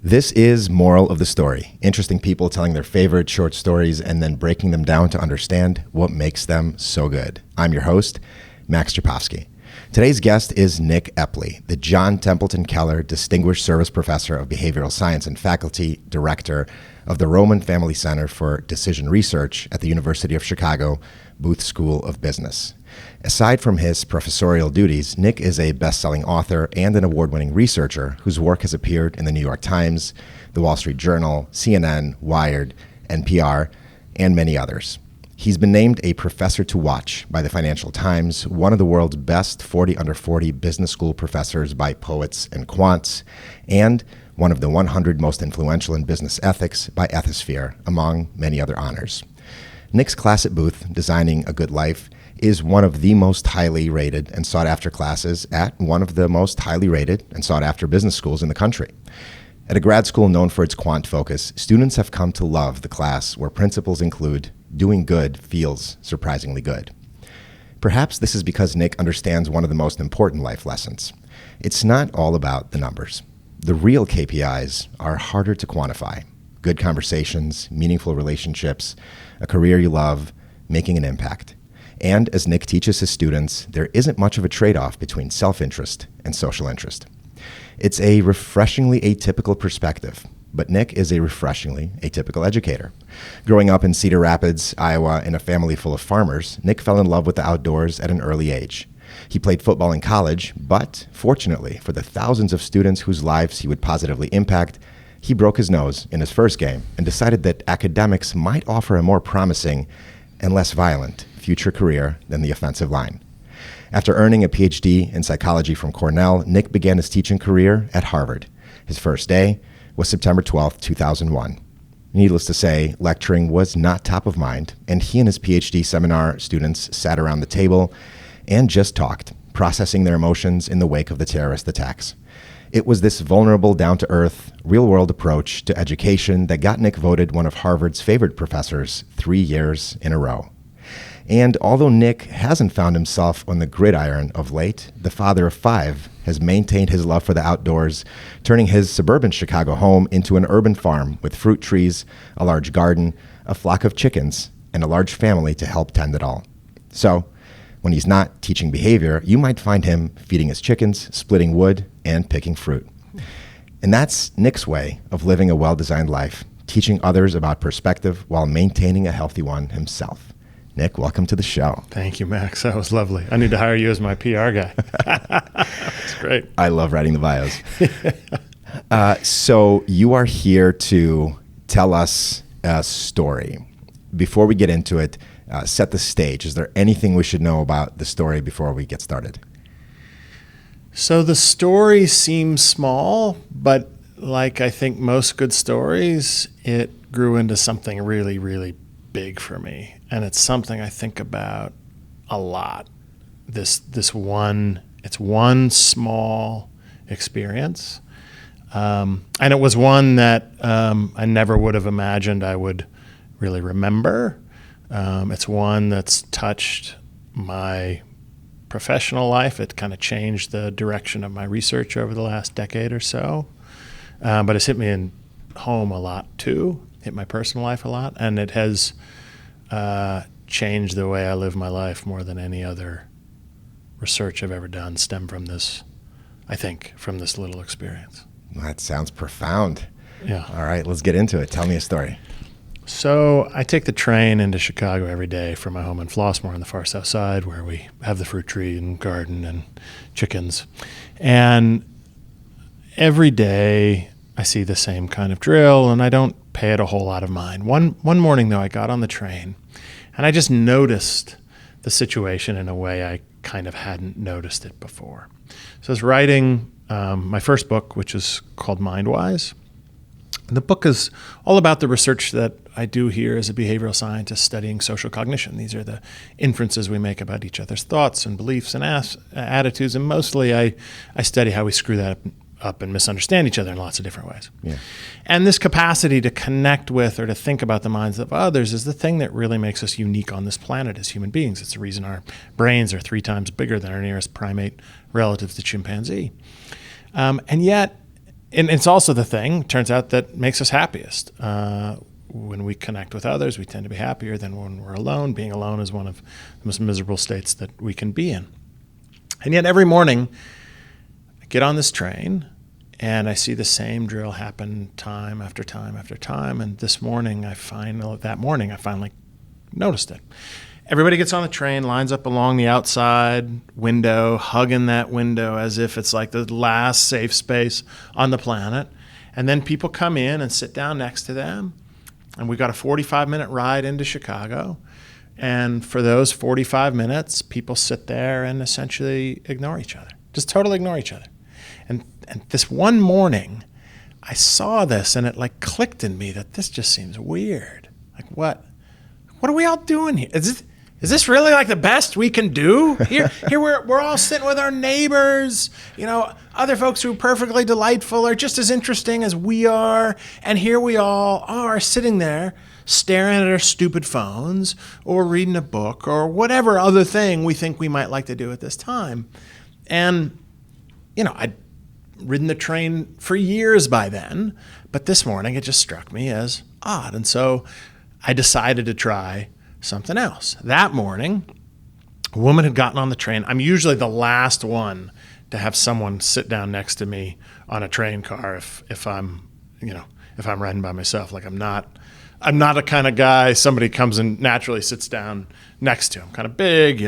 This is Moral of the Story. Interesting people telling their favorite short stories and then breaking them down to understand what makes them so good. I'm your host, Max Japovsky. Today's guest is Nick Epley, the John Templeton Keller Distinguished Service Professor of Behavioral Science and Faculty Director of the Roman Family Center for Decision Research at the University of Chicago Booth School of Business. Aside from his professorial duties, Nick is a best-selling author and an award-winning researcher whose work has appeared in the New York Times, the Wall Street Journal, CNN, Wired, NPR, and many others. He's been named a professor to watch by the Financial Times, one of the world's best 40 under 40 business school professors by Poets and Quants, and one of the 100 most influential in business ethics by Ethisphere, among many other honors. Nick's class at Booth, Designing a Good Life, is one of the most highly rated and sought-after classes at one of the most highly rated and sought-after business schools in the country. At a grad school known for its quant focus, students have come to love the class where principles include doing good feels surprisingly good. Perhaps this is because Nick understands one of the most important life lessons. It's not all about the numbers. The real KPIs are harder to quantify. Good conversations, meaningful relationships, a career you love, making an impact. And as Nick teaches his students, there isn't much of a trade-off between self-interest and social interest. It's a refreshingly atypical perspective, but Nick is a refreshingly atypical educator. Growing up in Cedar Rapids, Iowa, in a family full of farmers, Nick fell in love with the outdoors at an early age. He played football in college, but fortunately for the thousands of students whose lives he would positively impact, he broke his nose in his first game and decided that academics might offer a more promising and less violent future career than the offensive line. After earning a PhD in psychology from Cornell, Nick began his teaching career at Harvard. His first day was September 12, 2001. Needless to say, lecturing was not top of mind, and he and his PhD seminar students sat around the table and just talked, processing their emotions in the wake of the terrorist attacks. It was this vulnerable, down-to-earth, real-world approach to education that got Nick voted one of Harvard's favorite professors 3 years in a row. And although Nick hasn't found himself on the gridiron of late, the father of 5 has maintained his love for the outdoors, turning his suburban Chicago home into an urban farm with fruit trees, a large garden, a flock of chickens, and a large family to help tend it all. So, when he's not teaching behavior, you might find him feeding his chickens, splitting wood, and picking fruit. And that's Nick's way of living a well-designed life, teaching others about perspective while maintaining a healthy one himself. Nick, welcome to the show. Thank you, Max. That was lovely. I need to hire you as my PR guy. That's great. I love writing the bios. So you are here to tell us a story. Before we get into it, set the stage. Is there anything we should know about the story before we get started? So the story seems small, but like I think most good stories, it grew into something really, really big for me. And it's something I think about a lot. It's one small experience. And it was one that I never would have imagined I would really remember. It's one that's touched my professional life. It kind of changed the direction of my research over the last decade or so. But it's hit me in home a lot too, hit my personal life a lot. And it has changed the way I live my life more than any other research I've ever done stemmed from this, I think, from this little experience. That sounds profound. Yeah. All right, let's get into it. Tell me a story. So I take the train into Chicago every day from my home in Flossmoor on the far south side where we have the fruit tree and garden and chickens. And every day I see the same kind of drill and I don't pay it a whole lot of mind. One morning though, I got on the train and I just noticed the situation in a way I kind of hadn't noticed it before. So I was writing my first book, which is called Mindwise. And the book is all about the research that I do here as a behavioral scientist studying social cognition. These are the inferences we make about each other's thoughts and beliefs and attitudes. And mostly I study how we screw that up and misunderstand each other in lots of different ways. Yeah. And this capacity to connect with or to think about the minds of others is the thing that really makes us unique on this planet as human beings. It's the reason our brains are 3 times bigger than our nearest primate relative, the chimpanzee. And yet, and it's also the thing, turns out, that makes us happiest. When we connect with others, we tend to be happier than when we're alone. Being alone is one of the most miserable states that we can be in. And yet every morning I get on this train and I see the same drill happen time after time after time. And that morning I finally noticed it. Everybody gets on the train, lines up along the outside window, hugging that window as if it's like the last safe space on the planet. And then people come in and sit down next to them. And we got a 45-minute ride into Chicago. And for those 45 minutes, people sit there and essentially ignore each other, just totally ignore each other. And this one morning, I saw this and it like clicked in me that this just seems weird. Like, what are we all doing here? Is this really like the best we can do? Here we're all sitting with our neighbors, other folks who are perfectly delightful are just as interesting as we are. And here we all are sitting there staring at our stupid phones or reading a book or whatever other thing we think we might like to do at this time. And, I'd ridden the train for years by then, but this morning it just struck me as odd. And so I decided to try something else. That morning, a woman had gotten on the train. I'm usually the last one to have someone sit down next to me on a train car if I'm riding by myself. Like I'm not a kind of guy somebody comes and naturally sits down next to. I'm kind of big,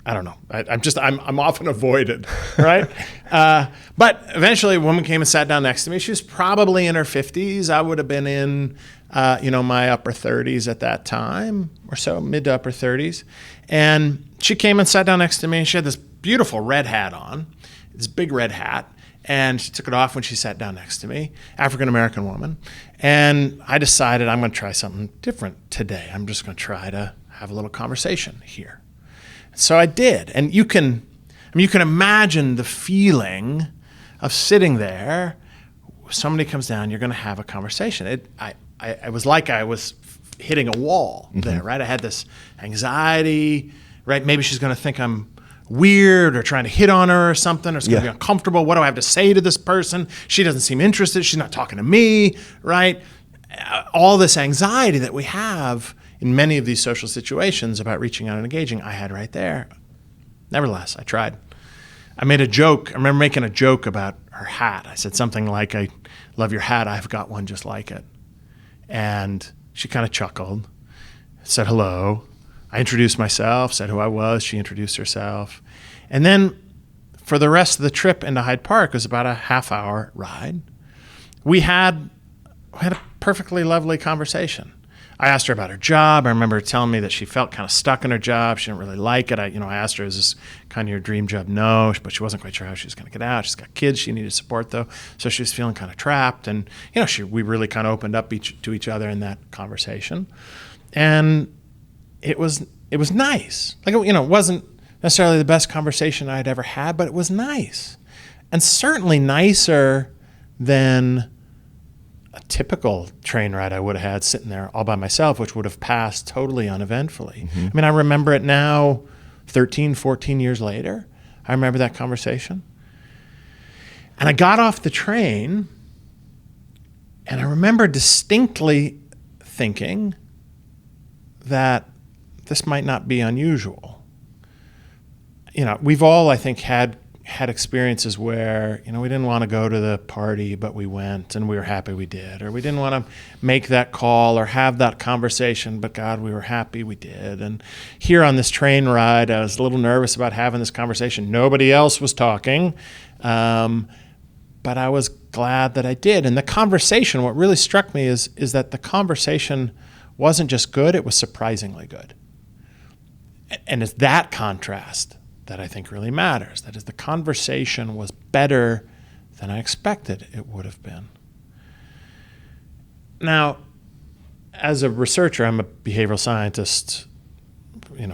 I don't know. I'm often avoided, right? But eventually a woman came and sat down next to me. She was probably in her 50s. I would have been in, my upper 30s at that time or so, mid to upper 30s. And she came and sat down next to me and she had this beautiful red hat on, this big red hat. And she took it off when she sat down next to me, African-American woman. And I decided I'm going to try something different today. I'm just going to try to have a little conversation here. So I did. And you can imagine the feeling of sitting there. Somebody comes down, you're going to have a conversation. It was like I was hitting a wall there, right? I had this anxiety, right? Maybe she's going to think I'm weird or trying to hit on her or something, or it's going to be uncomfortable. What do I have to say to this person? She doesn't seem interested. She's not talking to me, right? All this anxiety that we have in many of these social situations about reaching out and engaging, I had right there. Nevertheless, I tried. I made a joke. I remember making a joke about her hat. I said something like, "I love your hat. I've got one just like it." And she kind of chuckled, said hello. I introduced myself, said who I was. She introduced herself. And then for the rest of the trip into Hyde Park, it was about a half-hour ride. We had a perfectly lovely conversation. I asked her about her job. I remember her telling me that she felt kind of stuck in her job. She didn't really like it. I asked her, "Is this kind of your dream job?" No, but she wasn't quite sure how she was going to get out. She's got kids she needed support, though, so she was feeling kind of trapped. And we really kind of opened up to each other in that conversation, and it was nice. Like it wasn't necessarily the best conversation I'd ever had, but it was nice, and certainly nicer than a typical train ride I would have had sitting there all by myself, which would have passed totally uneventfully. I mean, I remember it now 13, 14 years later. I remember that conversation. And I got off the train and I remember distinctly thinking that this might not be unusual. We've all, I think, had experiences where, we didn't want to go to the party, but we went and we were happy we did. Or we didn't want to make that call or have that conversation, but God, we were happy we did. And here on this train ride, I was a little nervous about having this conversation. Nobody else was talking, but I was glad that I did. And the conversation, what really struck me is that the conversation wasn't just good, it was surprisingly good. And it's that contrast that I think really matters. That is, the conversation was better than I expected it would have been. Now, as a researcher, I'm a behavioral scientist,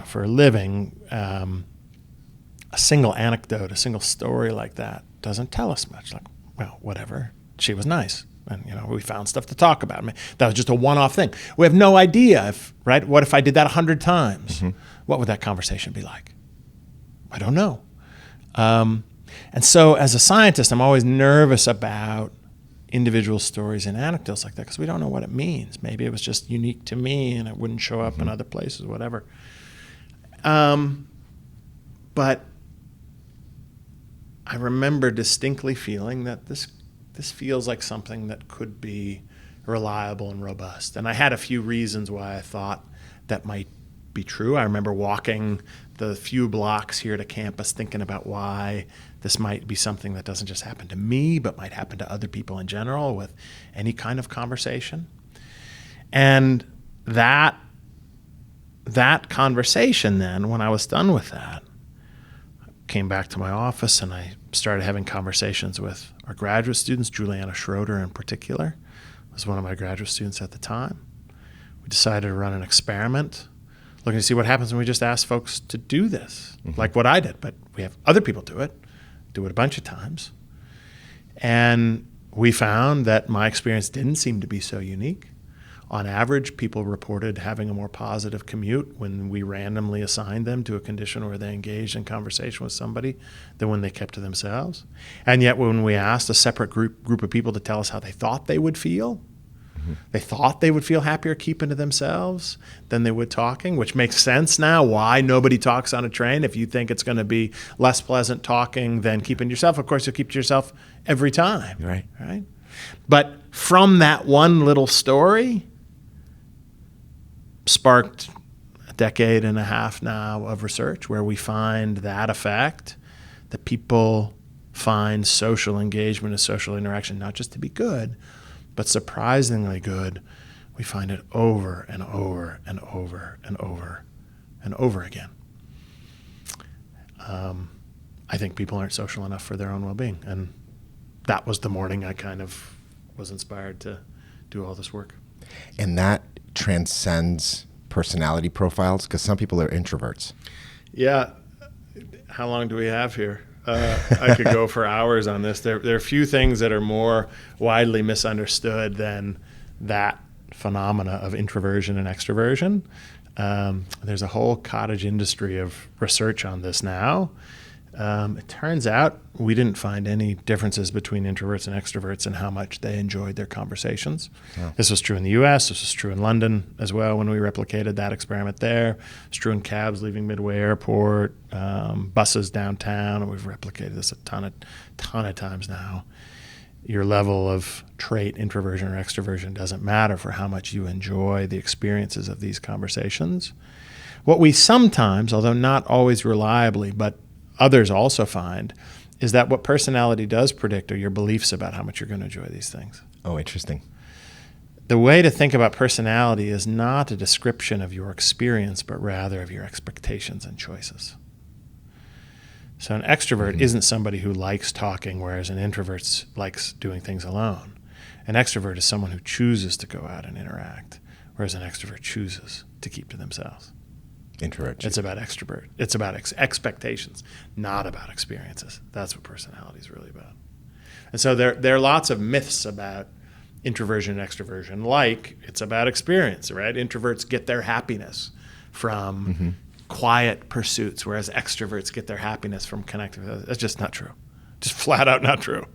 for a living. A single anecdote, a single story like that doesn't tell us much. Like, well, whatever. She was nice. And, we found stuff to talk about. I mean, that was just a one-off thing. We have no idea right? What if I did that 100 times? What would that conversation be like? I don't know. And so as a scientist, I'm always nervous about individual stories and anecdotes like that because we don't know what it means. Maybe it was just unique to me and it wouldn't show up in other places, whatever. But I remember distinctly feeling that this feels like something that could be reliable and robust. And I had a few reasons why I thought that might be true. I remember walking the few blocks here to campus thinking about why this might be something that doesn't just happen to me, but might happen to other people in general with any kind of conversation. And that conversation then, when I was done with that, I came back to my office and I started having conversations with our graduate students, Juliana Schroeder in particular, was one of my graduate students at the time. We decided to run an experiment, looking to see what happens when we just ask folks to do this, like what I did, but we have other people do it a bunch of times. And we found that my experience didn't seem to be so unique. On average, people reported having a more positive commute when we randomly assigned them to a condition where they engaged in conversation with somebody than when they kept to themselves. And yet when we asked a separate group of people to tell us how they thought they would feel, they thought they would feel happier keeping to themselves than they would talking, which makes sense now why nobody talks on a train. If you think it's going to be less pleasant talking than keeping to yourself, of course you'll keep to yourself every time. Right? But from that one little story, sparked a decade and a half now of research where we find that effect, that people find social engagement and social interaction not just to be good, but surprisingly good. We find it over and over and over and over and over again. I think people aren't social enough for their own well-being. And that was the morning I kind of was inspired to do all this work. And that transcends personality profiles, because some people are introverts. Yeah. How long do we have here? I could go for hours on this. There are few things that are more widely misunderstood than that phenomena of introversion and extroversion. There's a whole cottage industry of research on this now. It turns out we didn't find any differences between introverts and extroverts in how much they enjoyed their conversations. Oh. This was true in the U.S. This was true in London as well when we replicated that experiment there. It's true in cabs leaving Midway Airport, buses downtown, and we've replicated this a ton of times now. Your level of trait, introversion or extroversion, doesn't matter for how much you enjoy the experiences of these conversations. What we sometimes, although not always reliably, but others also find, is that what personality does predict are your beliefs about how much you're going to enjoy these things. Oh, interesting. The way to think about personality is not a description of your experience, but rather of your expectations and choices. So an extrovert isn't somebody who likes talking, whereas an introvert likes doing things alone. An extrovert is someone who chooses to go out and interact, whereas an extrovert chooses to keep to themselves. Introvert. It's about extrovert. It's about expectations, not about experiences. That's what personality is really about. And so there are lots of myths about introversion and extroversion, like it's about experience, right? Introverts get their happiness from quiet pursuits, whereas extroverts get their happiness from connecting with others. That's just not true. Just flat out not true.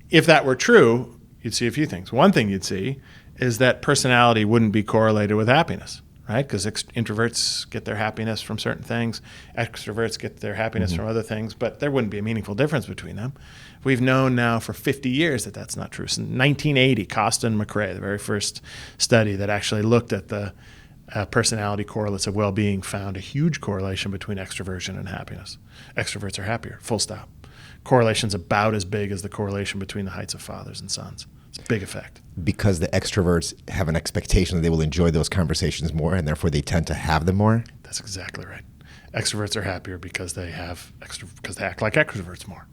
If that were true, you'd see a few things. One thing you'd see is that personality wouldn't be correlated with happiness. Right? Because introverts get their happiness from certain things, extroverts get their happiness from other things, but there wouldn't be a meaningful difference between them. We've known now for 50 years that that's not true. So in 1980, Costa and McRae, the very first study that actually looked at the personality correlates of well-being, found a huge correlation between extroversion and happiness. Extroverts are happier, full stop. Correlation's about as big as the correlation between the heights of fathers and sons. It's a big effect. Because the extroverts have an expectation that they will enjoy those conversations more, and therefore they tend to have them more? That's exactly right. Extroverts are happier because they because they act like extroverts more.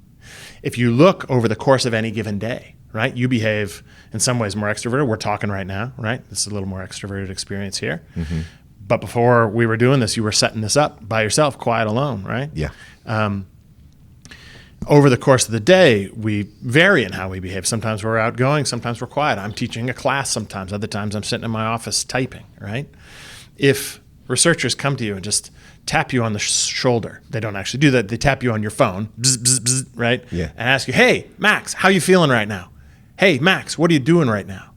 If you look over the course of any given day, right, you behave in some ways more extroverted. We're talking right now, right? This is a little more extroverted experience here. But before we were doing this, you were setting this up by yourself, quiet alone, right? Yeah. Over the course of the day, we vary in how we behave. Sometimes we're outgoing, sometimes we're quiet. I'm teaching a class sometimes. Other times I'm sitting in my office typing, right? If researchers come to you and just tap you on the shoulder. They don't actually do that. They tap you on your phone, bzz, bzz, bzz, right? Yeah. And ask you, hey, Max, how you feeling right now? Hey, Max, what are you doing right now?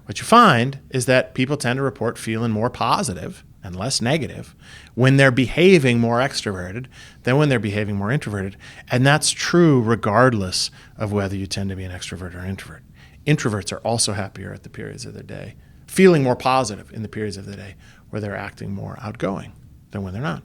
What you find is that people tend to report feeling more positive and less negative when they're behaving more extroverted than when they're behaving more introverted. And that's true regardless of whether you tend to be an extrovert or an introvert. Introverts are also happier at the periods of their day, feeling more positive in the periods of the day where they're acting more outgoing than when they're not.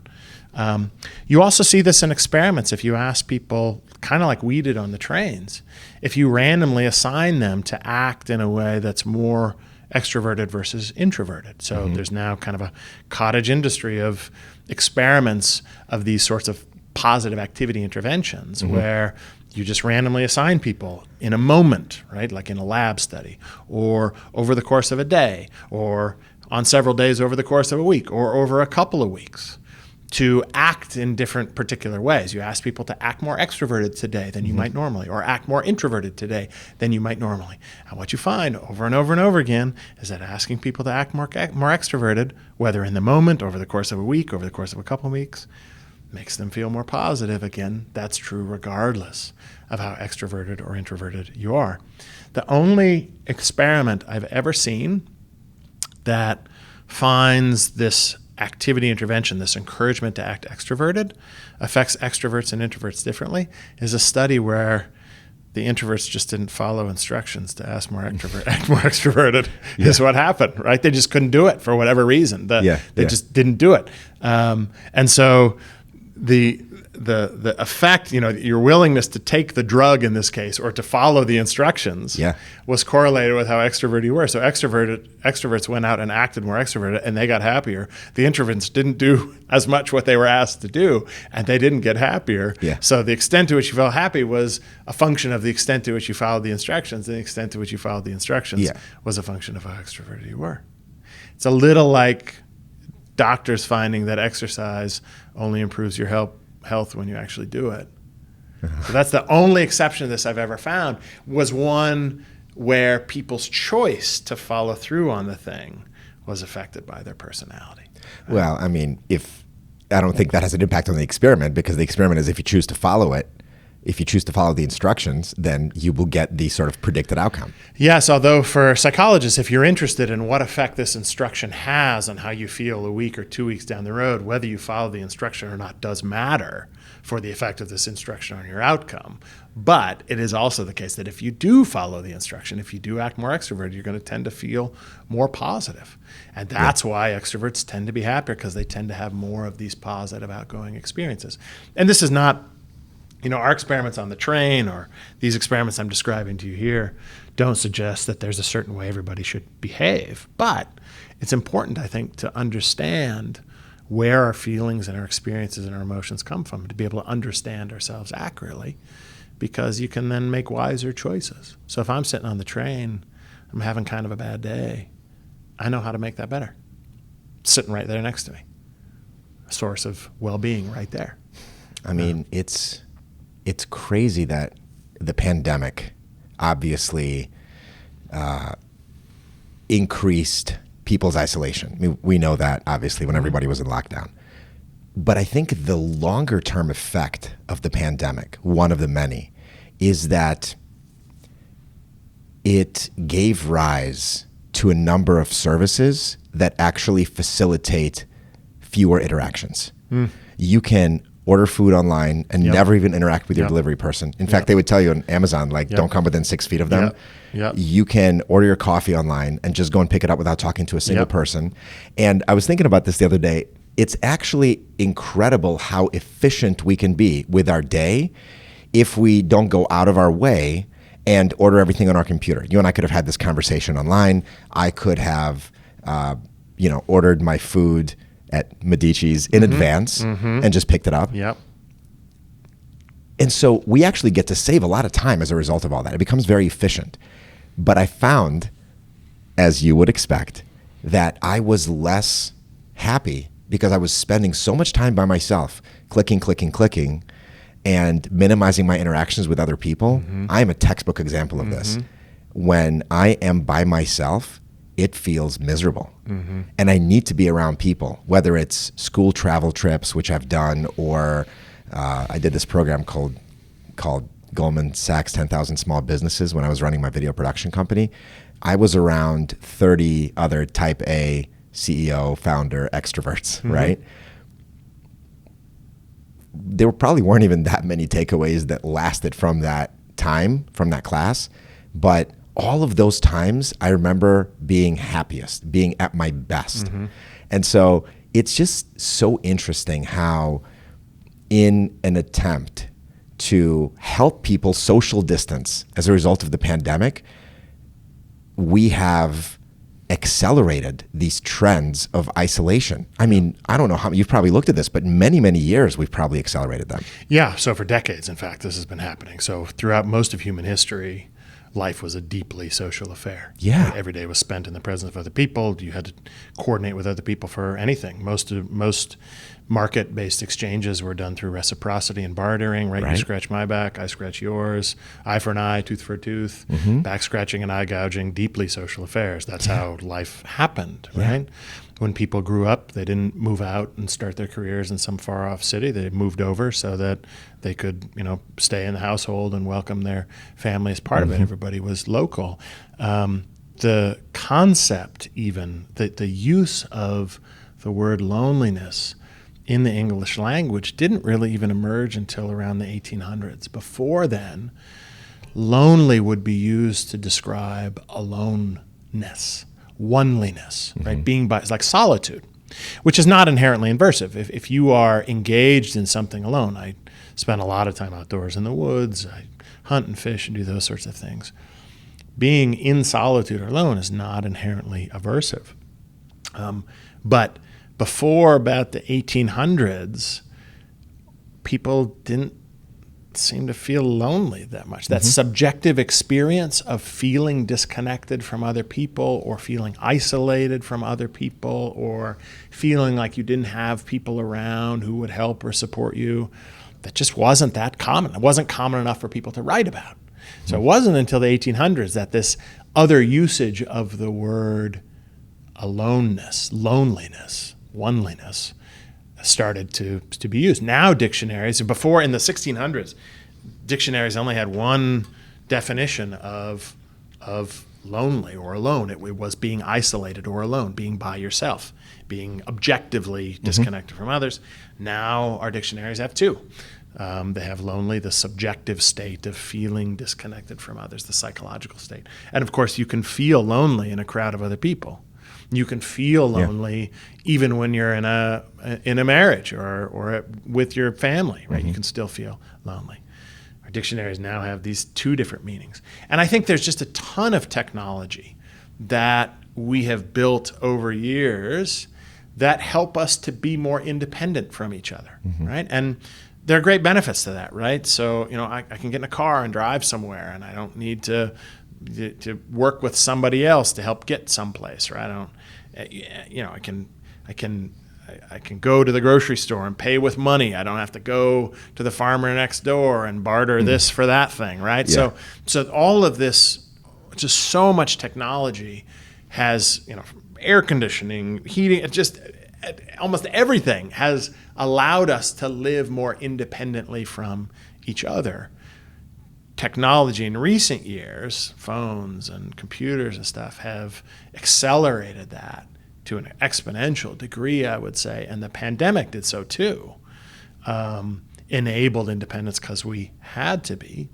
You also see this in experiments. If you ask people, kind of like we did on the trains, if you randomly assign them to act in a way that's more extroverted versus introverted. So there's now kind of a cottage industry of experiments of these sorts of positive activity interventions where you just randomly assign people in a moment, right? Like in a lab study, or over the course of a day, or on several days over the course of a week, or over a couple of weeks, to act in different particular ways. You ask people to act more extroverted today than you might normally, or act more introverted today than you might normally. And what you find over and over and over again is that asking people to act more extroverted, whether in the moment, over the course of a week, over the course of a couple of weeks, makes them feel more positive. Again, that's true regardless of how extroverted or introverted you are. The only experiment I've ever seen that finds this activity intervention, this encouragement to act extroverted, affects extroverts and introverts differently, is a study where the introverts just didn't follow instructions to act more extroverted is what happened, right? They just couldn't do it for whatever reason. They just didn't do it. And so the effect, your willingness to take the drug in this case, or to follow the instructions, was correlated with how extroverted you were. So extroverts went out and acted more extroverted, and they got happier. The introverts didn't do as much what they were asked to do, and they didn't get happier. So the extent to which you felt happy was a function of the extent to which you followed the instructions, and the extent to which you followed the instructions was a function of how extroverted you were. It's a little like doctors finding that exercise only improves your health when you actually do it. So that's the only exception to this I've ever found, was one where people's choice to follow through on the thing was affected by their personality. Well, I mean, I don't think that has an impact on the experiment, because the experiment is if you choose to follow it, if you choose to follow the instructions, then you will get the sort of predicted outcome. Yes, although for psychologists, if you're interested in what effect this instruction has on how you feel a week or 2 weeks down the road, whether you follow the instruction or not does matter for the effect of this instruction on your outcome. But it is also the case that if you do follow the instruction, if you do act more extroverted, you're going to tend to feel more positive. And that's why extroverts tend to be happier, because they tend to have more of these positive outgoing experiences. And this is not, our experiments on the train, or these experiments I'm describing to you here, don't suggest that there's a certain way everybody should behave. But it's important, I think, to understand where our feelings and our experiences and our emotions come from, to be able to understand ourselves accurately, because you can then make wiser choices. So if I'm sitting on the train, I'm having kind of a bad day, I know how to make that better. It's sitting right there next to me. A source of well-being right there. I mean, it's crazy that the pandemic obviously increased people's isolation. I mean, we know that, obviously, when everybody was in lockdown. But I think the longer term effect of the pandemic, one of the many, is that it gave rise to a number of services that actually facilitate fewer interactions. You can order food online and never even interact with your delivery person. In fact, they would tell you on Amazon, don't come within 6 feet of them. You can order your coffee online and just go and pick it up without talking to a single person. And I was thinking about this the other day. It's actually incredible how efficient we can be with our day if we don't go out of our way and order everything on our computer. You and I could have had this conversation online. I could have, ordered my food at Medici's in advance and just picked it up. And so we actually get to save a lot of time as a result of all that. It becomes very efficient. But I found, as you would expect, that I was less happy because I was spending so much time by myself, clicking, and minimizing my interactions with other people. I am a textbook example of this. When I am by myself, it feels miserable. And I need to be around people, whether it's school travel trips, which I've done, or I did this program called Goldman Sachs 10,000 Small Businesses when I was running my video production company. I was around 30 other type A CEO, founder, extroverts, right? There probably weren't even that many takeaways that lasted from that time, from that class. But all of those times, I remember being happiest, being at my best. And so it's just so interesting how, in an attempt to help people social distance as a result of the pandemic, we have accelerated these trends of isolation. I mean, I don't know how you've probably looked at this, but many, many years we've probably accelerated them. Yeah, so for decades, in fact, this has been happening. So throughout most of human history, life was a deeply social affair. Yeah. Every day was spent in the presence of other people. You had to coordinate with other people for anything. Most market-based exchanges were done through reciprocity and bartering, right? You scratch my back, I scratch yours, eye for an eye, tooth for a tooth, back scratching and eye gouging, deeply social affairs. That's how life happened, right? When people grew up, they didn't move out and start their careers in some far-off city. They moved over so that they could, stay in the household and welcome their family as part of it. Everybody was local. The concept, even the use of the word loneliness in the English language didn't really even emerge until around the 1800s. Before then, lonely would be used to describe aloneness, oneliness, right? Being by, it's like solitude, which is not inherently aversive. If you are engaged in something alone, I spend a lot of time outdoors in the woods, I hunt and fish and do those sorts of things. Being in solitude or alone is not inherently aversive. But before about the 1800s, people didn't seem to feel lonely that much. That subjective experience of feeling disconnected from other people, or feeling isolated from other people, or feeling like you didn't have people around who would help or support you, that just wasn't that common. It wasn't common enough for people to write about. So it wasn't until the 1800s that this other usage of the word aloneness, loneliness, oneliness started to be used. Now dictionaries, before in the 1600s, dictionaries only had one definition of lonely or alone. It was being isolated or alone, being by yourself, being objectively disconnected from others. Now our dictionaries have two. They have lonely, the subjective state of feeling disconnected from others, the psychological state. And of course, you can feel lonely in a crowd of other people. You can feel lonely even when you're in a marriage or with your family, right? You can still feel lonely. Our dictionaries now have these two different meanings. And I think there's just a ton of technology that we have built over years that help us to be more independent from each other, right? And there are great benefits to that, right? So, I can get in a car and drive somewhere, and I don't need to work with somebody else to help get someplace, right? I can go to the grocery store and pay with money. I don't have to go to the farmer next door and barter this for that thing, right? Yeah. So all of this, just so much technology has, air conditioning, heating, just almost everything has allowed us to live more independently from each other. Technology in recent years, phones and computers and stuff, have accelerated that to an exponential degree, I would say, and the pandemic did so too. Enabled independence because we had to be.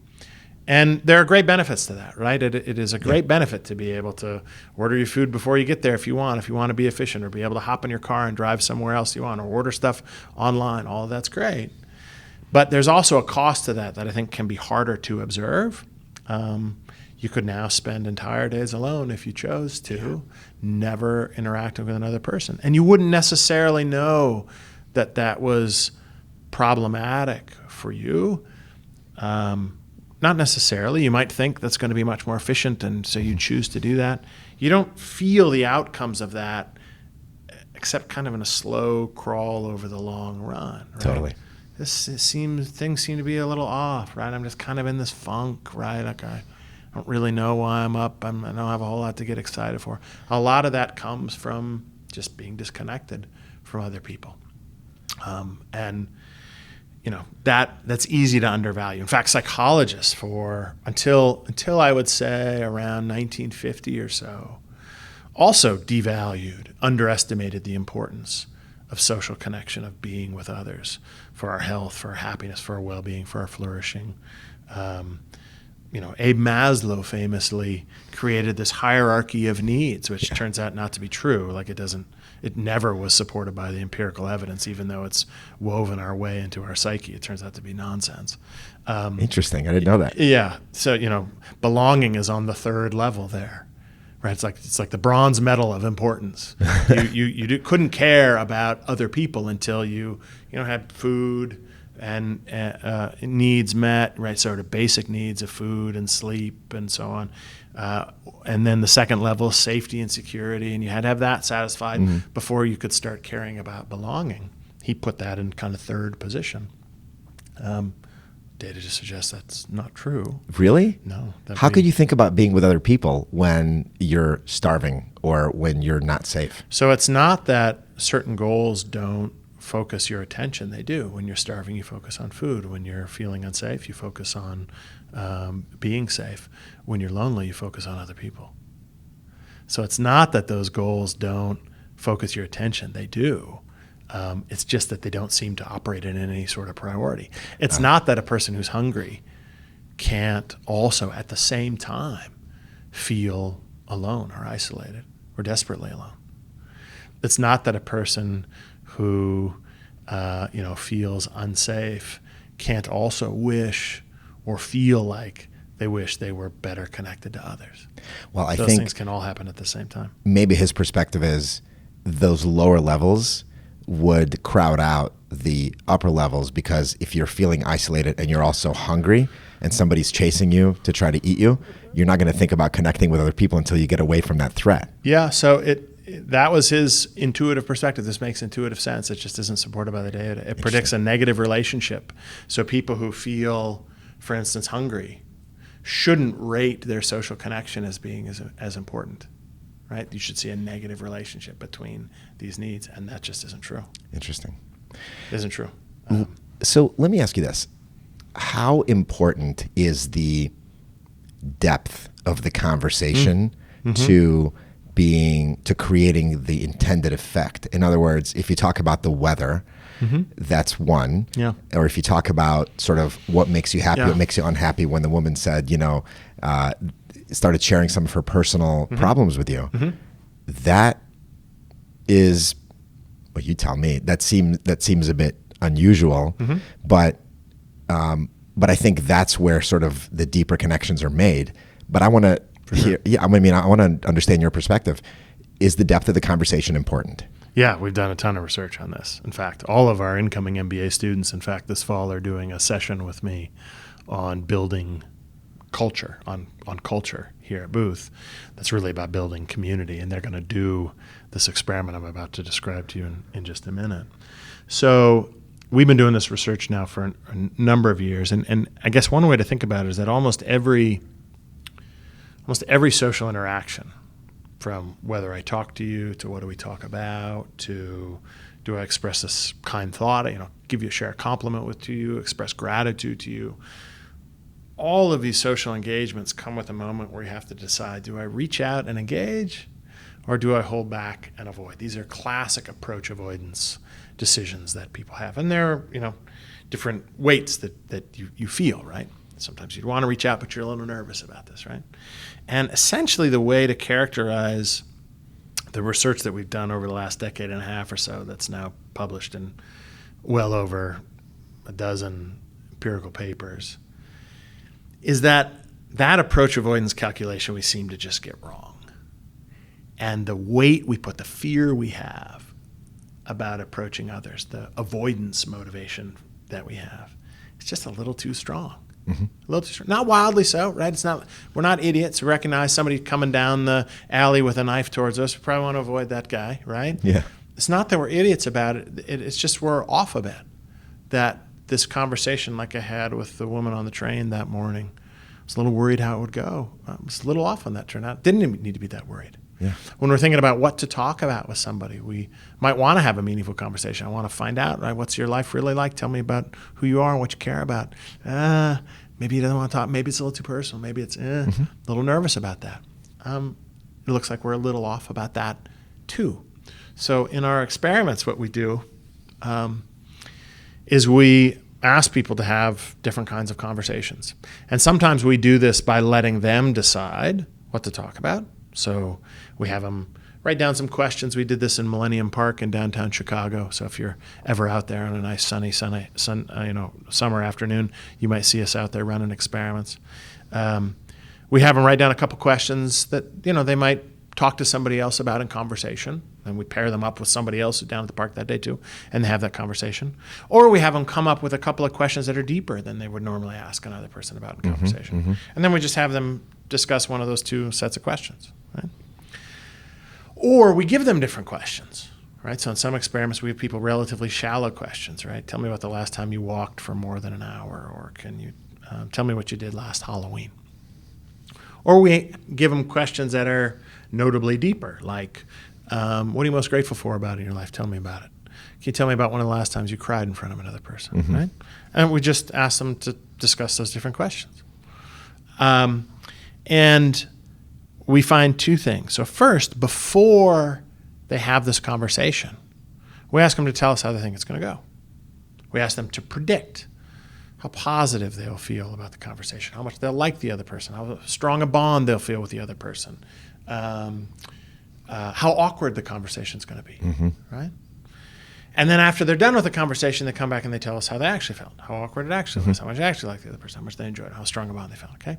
And there are great benefits to that, right? It is a great benefit to be able to order your food before you get there if you want to be efficient, or be able to hop in your car and drive somewhere else you want, or order stuff online. All of that's great. But there's also a cost to that I think can be harder to observe. You could now spend entire days alone if you chose to, never interacting with another person. And you wouldn't necessarily know that was problematic for you. Not necessarily. You might think that's going to be much more efficient, and so you choose to do that. You don't feel the outcomes of that except kind of in a slow crawl over the long run. Right? Totally. Things seem to be a little off, right? I'm just kind of in this funk, right? Like I don't really know why I'm up. I don't have a whole lot to get excited for. A lot of that comes from just being disconnected from other people. And that's easy to undervalue. In fact, psychologists until I would say around 1950 or so, also devalued, underestimated the importance of social connection, of being with others for our health, for our happiness, for our well-being, for our flourishing. Abe Maslow famously created this hierarchy of needs, which turns out not to be true. Like it never was supported by the empirical evidence, even though it's woven our way into our psyche. It turns out to be nonsense. Interesting. I didn't know that. Yeah. So, belonging is on the third level there, right? It's like the bronze medal of importance. You couldn't care about other people until you had food and needs met, right? Sort of basic needs of food and sleep and so on. And then the second level is safety and security, and you had to have that satisfied before you could start caring about belonging. He put that in kind of third position. Data just suggests that's not true. Really? No. How could you think about being with other people when you're starving or when you're not safe? So it's not that certain goals don't focus your attention. They do. When you're starving, you focus on food. When you're feeling unsafe, you focus on being safe. When you're lonely, you focus on other people. So it's not that those goals don't focus your attention. They do. It's just that they don't seem to operate in any sort of priority. It's not that a person who's hungry can't also at the same time feel alone or isolated or desperately alone. It's not that a person who feels unsafe can't also wish or feel like they wish they were better connected to others. Well, I Those think things can all happen at the same time. Maybe his perspective is those lower levels would crowd out the upper levels, because if you're feeling isolated and you're also hungry and somebody's chasing you to try to eat you, you're not going to think about connecting with other people until you get away from that threat. Yeah, so that was his intuitive perspective. This makes intuitive sense. It just isn't supported by the data. It predicts a negative relationship. So people who feel, for instance, hungry shouldn't rate their social connection as being as important, right? You should see a negative relationship between these needs, and that just isn't true. Interesting. Isn't true. So let me ask you this. How important is the depth of the conversation to creating the intended effect? In other words, if you talk about the weather, that's one. Yeah. Or if you talk about sort of what makes you happy, what makes you unhappy, when the woman said, started sharing some of her personal problems with you, that is, well, you tell me, that seems a bit unusual, but I think that's where sort of the deeper connections are made. But I want to hear, I want to understand your perspective. Is the depth of the conversation important? Yeah, we've done a ton of research on this. In fact, all of our incoming MBA students, this fall, are doing a session with me on building culture, on culture here at Booth. That's really about building community, and they're going to do this experiment I'm about to describe to you in just a minute. So we've been doing this research now for a number of years, and I guess one way to think about it is that almost every social interaction, from whether I talk to you to what do we talk about to do I express this kind thought, share a compliment to you, express gratitude to you, all of these social engagements come with a moment where you have to decide, do I reach out and engage, or do I hold back and avoid? These are classic approach avoidance decisions that people have. And there are, different weights that you feel, right? Sometimes you'd want to reach out, but you're a little nervous about this, right? And essentially the way to characterize the research that we've done over the last decade and a half or so, that's now published in well over a dozen empirical papers, is that approach avoidance calculation we seem to just get wrong. And the weight we put, the fear we have about approaching others, the avoidance motivation that we have, it's just a little too strong. A little too strong. Not wildly so, right? We're not idiots. We recognize somebody coming down the alley with a knife towards us. We probably want to avoid that guy, right? Yeah. It's not that we're idiots about it. It's just we're off a bit. That this conversation, like I had with the woman on the train that morning, was a little worried how it would go. I was a little off on that turnout. Didn't even need to be that worried. Yeah. When we're thinking about what to talk about with somebody, we might want to have a meaningful conversation. I want to find out, right, what's your life really like? Tell me about who you are and what you care about. Maybe he doesn't want to talk. Maybe it's a little too personal. Maybe it's a little nervous about that. It looks like we're a little off about that too. So in our experiments, what we do is we ask people to have different kinds of conversations. And sometimes we do this by letting them decide what to talk about. So we have them write down some questions. We did this in Millennium Park in downtown Chicago. So if you're ever out there on a nice sunny summer afternoon, you might see us out there running experiments. We have them write down a couple questions that they might talk to somebody else about in conversation, and we pair them up with somebody else who's down at the park that day too, and they have that conversation. Or we have them come up with a couple of questions that are deeper than they would normally ask another person about in conversation. And then we just have them discuss one of those two sets of questions. Right? Or we give them different questions, right? So in some experiments, we have people relatively shallow questions, right? Tell me about the last time you walked for more than an hour, or can you tell me what you did last Halloween? Or we give them questions that are notably deeper, like, what are you most grateful for about in your life? Tell me about it. Can you tell me about one of the last times you cried in front of another person, right? And we just ask them to discuss those different questions. And we find two things. So first, before they have this conversation, we ask them to tell us how they think it's going to go. We ask them to predict how positive they'll feel about the conversation, how much they'll like the other person, how strong a bond they'll feel with the other person, how awkward the conversation is going to be, right? And then after they're done with the conversation, they come back and they tell us how they actually felt, how awkward it actually was, how much they actually liked the other person, how much they enjoyed it, how strong a bond they felt, okay?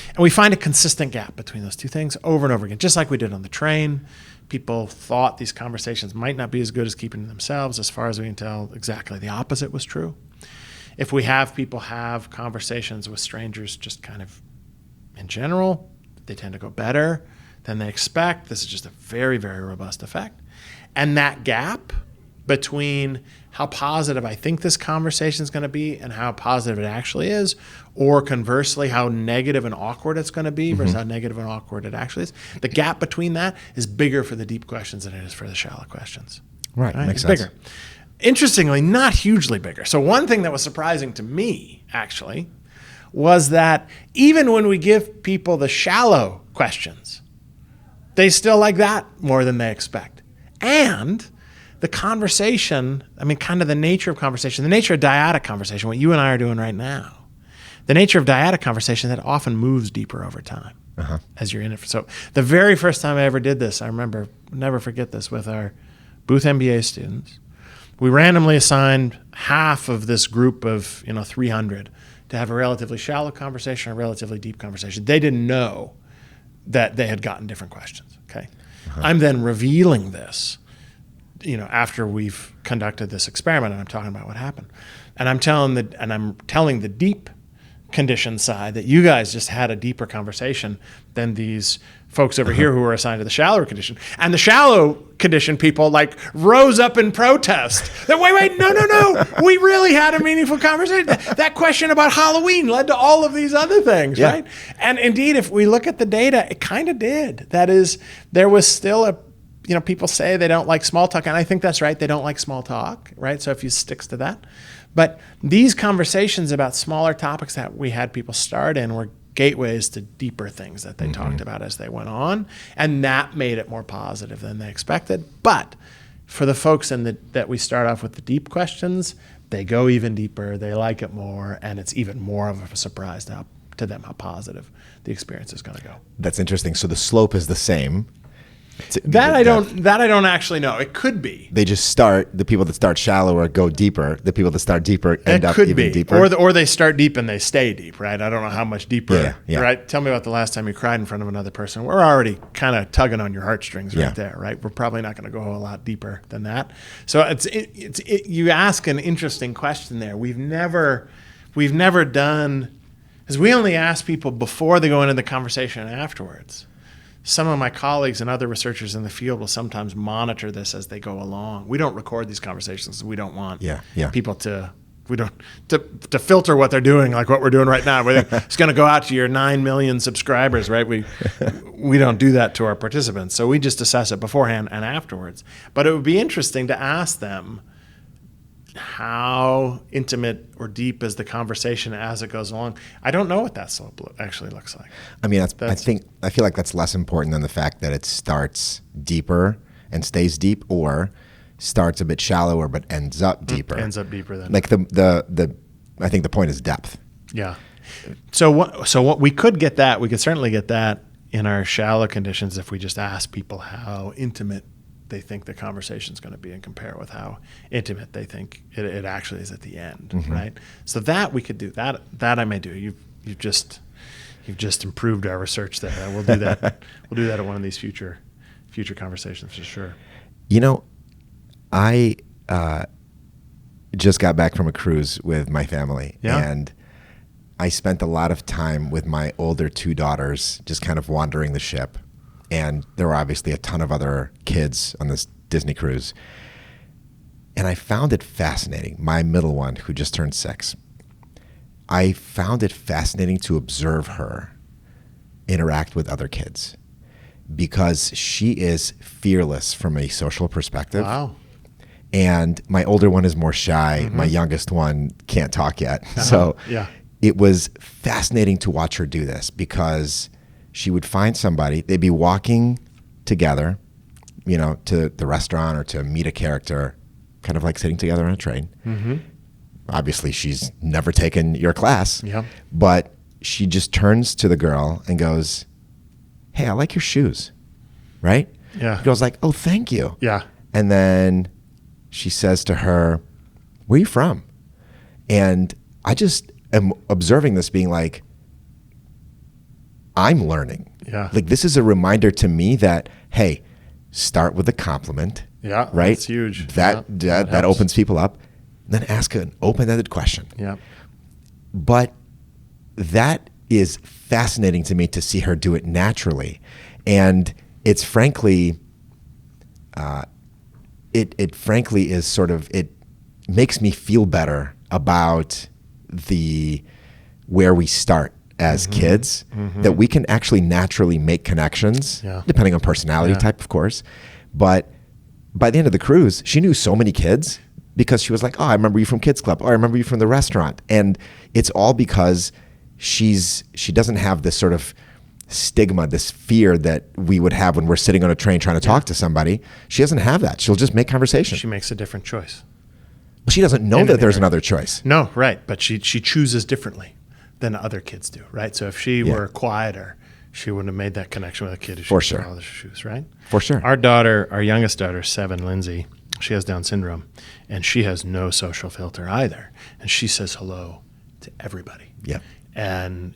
And we find a consistent gap between those two things over and over again, just like we did on the train. People thought these conversations might not be as good as keeping to themselves. As far as we can tell, exactly the opposite was true. If we have people have conversations with strangers just kind of in general, they tend to go better than they expect. This is just a very, very robust effect. And that gap between how positive I think this conversation is going to be and how positive it actually is, or conversely, how negative and awkward it's going to be versus how negative and awkward it actually is, the gap between that is bigger for the deep questions than it is for the shallow questions. Right? Makes it's sense. Bigger. Interestingly, not hugely bigger. So one thing that was surprising to me, actually, was that even when we give people the shallow questions, they still like that more than they expect. And the conversation, kind of the nature of conversation, the nature of dyadic conversation, what you and I are doing right now, the nature of dyadic conversation, that often moves deeper over time as you're in it. So the very first time I ever did this, I remember, never forget this, with our Booth MBA students. We randomly assigned half of this group of 300 to have a relatively shallow conversation or a relatively deep conversation. They didn't know that they had gotten different questions. Okay, I'm then revealing this, after we've conducted this experiment, and I'm talking about what happened, and I'm telling the deep condition side that you guys just had a deeper conversation than these folks over here who were assigned to the shallower condition. And the shallow condition people rose up in protest. That wait, no. We really had a meaningful conversation. That question about Halloween led to all of these other things, right? And indeed, if we look at the data, it kind of did. That is, there was still people say they don't like small talk, and I think that's right. They don't like small talk, right? So if you sticks to that. But these conversations about smaller topics that we had people start in were gateways to deeper things that they talked about as they went on, and that made it more positive than they expected. But for the folks that we start off with the deep questions, they go even deeper, they like it more, and it's even more of a surprise to them how positive the experience is going to go. That's interesting. So the slope is the same. That I don't actually know. It could be. They just start, the people that start shallower go deeper. The people that start deeper end up even deeper. Or they start deep and they stay deep, right? I don't know how much deeper, right? Tell me about the last time you cried in front of another person. We're already kind of tugging on your heartstrings right there, right? We're probably not going to go a lot deeper than that. So you ask an interesting question there. We've never done, because we only ask people before they go into the conversation and afterwards. Some of my colleagues and other researchers in the field will sometimes monitor this as they go along. We don't record these conversations. We don't want people to we don't to filter what they're doing, like what we're doing right now. It's going to go out to your 9 million subscribers, right? We don't do that to our participants, so we just assess it beforehand and afterwards. But it would be interesting to ask them, how intimate or deep is the conversation as it goes along? I don't know what that slope actually looks like. I mean, I feel like that's less important than the fact that it starts deeper and stays deep, or starts a bit shallower but ends up deeper. Ends up deeper than like the I think the point is depth. Yeah. So what we could get that, we could certainly get that in our shallow conditions if we just ask people how intimate they think the conversation is going to be and compare with how intimate they think it actually is at the end, right? So that we could do. That I may do. You've just improved our research there. We'll do that. We'll do that at one of these future conversations for sure. You know, I just got back from a cruise with my family, and I spent a lot of time with my older 2 daughters just kind of wandering the ship. And there were obviously a ton of other kids on this Disney cruise. And I found it fascinating. My middle one, who just turned 6, I found it fascinating to observe her interact with other kids, because she is fearless from a social perspective. Wow. And my older one is more shy. My youngest one can't talk yet. So it was fascinating to watch her do this, because she would find somebody, they'd be walking together, to the restaurant or to meet a character, kind of like sitting together on a train. Obviously, she's never taken your class, but she just turns to the girl and goes, "Hey, I like your shoes," right? Yeah. The girl's like, "Oh, thank you." Yeah. And then she says to her, "Where are you from?" And I just am observing this, being like, I'm learning. Yeah. Like, this is a reminder to me that, hey, start with a compliment. Yeah. Right? That's huge. That opens people up. Then ask an open-ended question. Yeah. But that is fascinating to me, to see her do it naturally. And it's frankly, it frankly is sort of, it makes me feel better about where we start as kids, that we can actually naturally make connections, depending on personality type, of course. But by the end of the cruise, she knew so many kids, because she was like, "Oh, I remember you from Kids Club. Oh, I remember you from the restaurant." And it's all because she doesn't have this sort of stigma, this fear that we would have when we're sitting on a train trying to talk to somebody. She doesn't have that. She'll just make conversation. She makes a different choice. Well, she doesn't know that there's another choice. No, right. But she chooses differently than other kids do, right? So if she were quieter, she wouldn't have made that connection with a kid who should all the shoes, right? For sure. Our youngest daughter, 7, Lindsay, she has Down syndrome, and she has no social filter either. And she says hello to everybody. Yeah. And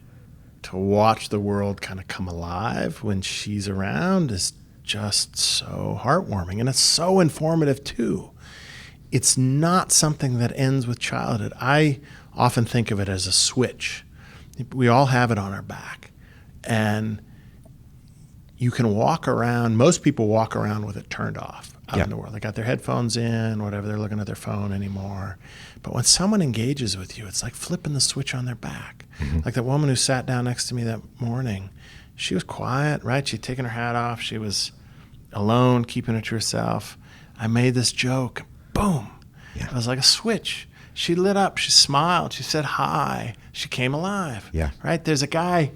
to watch the world kind of come alive when she's around is just so heartwarming. And it's so informative too. It's not something that ends with childhood. I often think of it as a switch. We all have it on our back. And you can walk around, most people walk around with it turned off out in the world. They got their headphones in, whatever, they're looking at their phone anymore. But when someone engages with you, it's like flipping the switch on their back. Like that woman who sat down next to me that morning, she was quiet, right? She'd taken her hat off. She was alone, keeping it to herself. I made this joke, boom. It was like a switch. She lit up, she smiled, she said hi, she came alive. Yeah. Right? There's a guy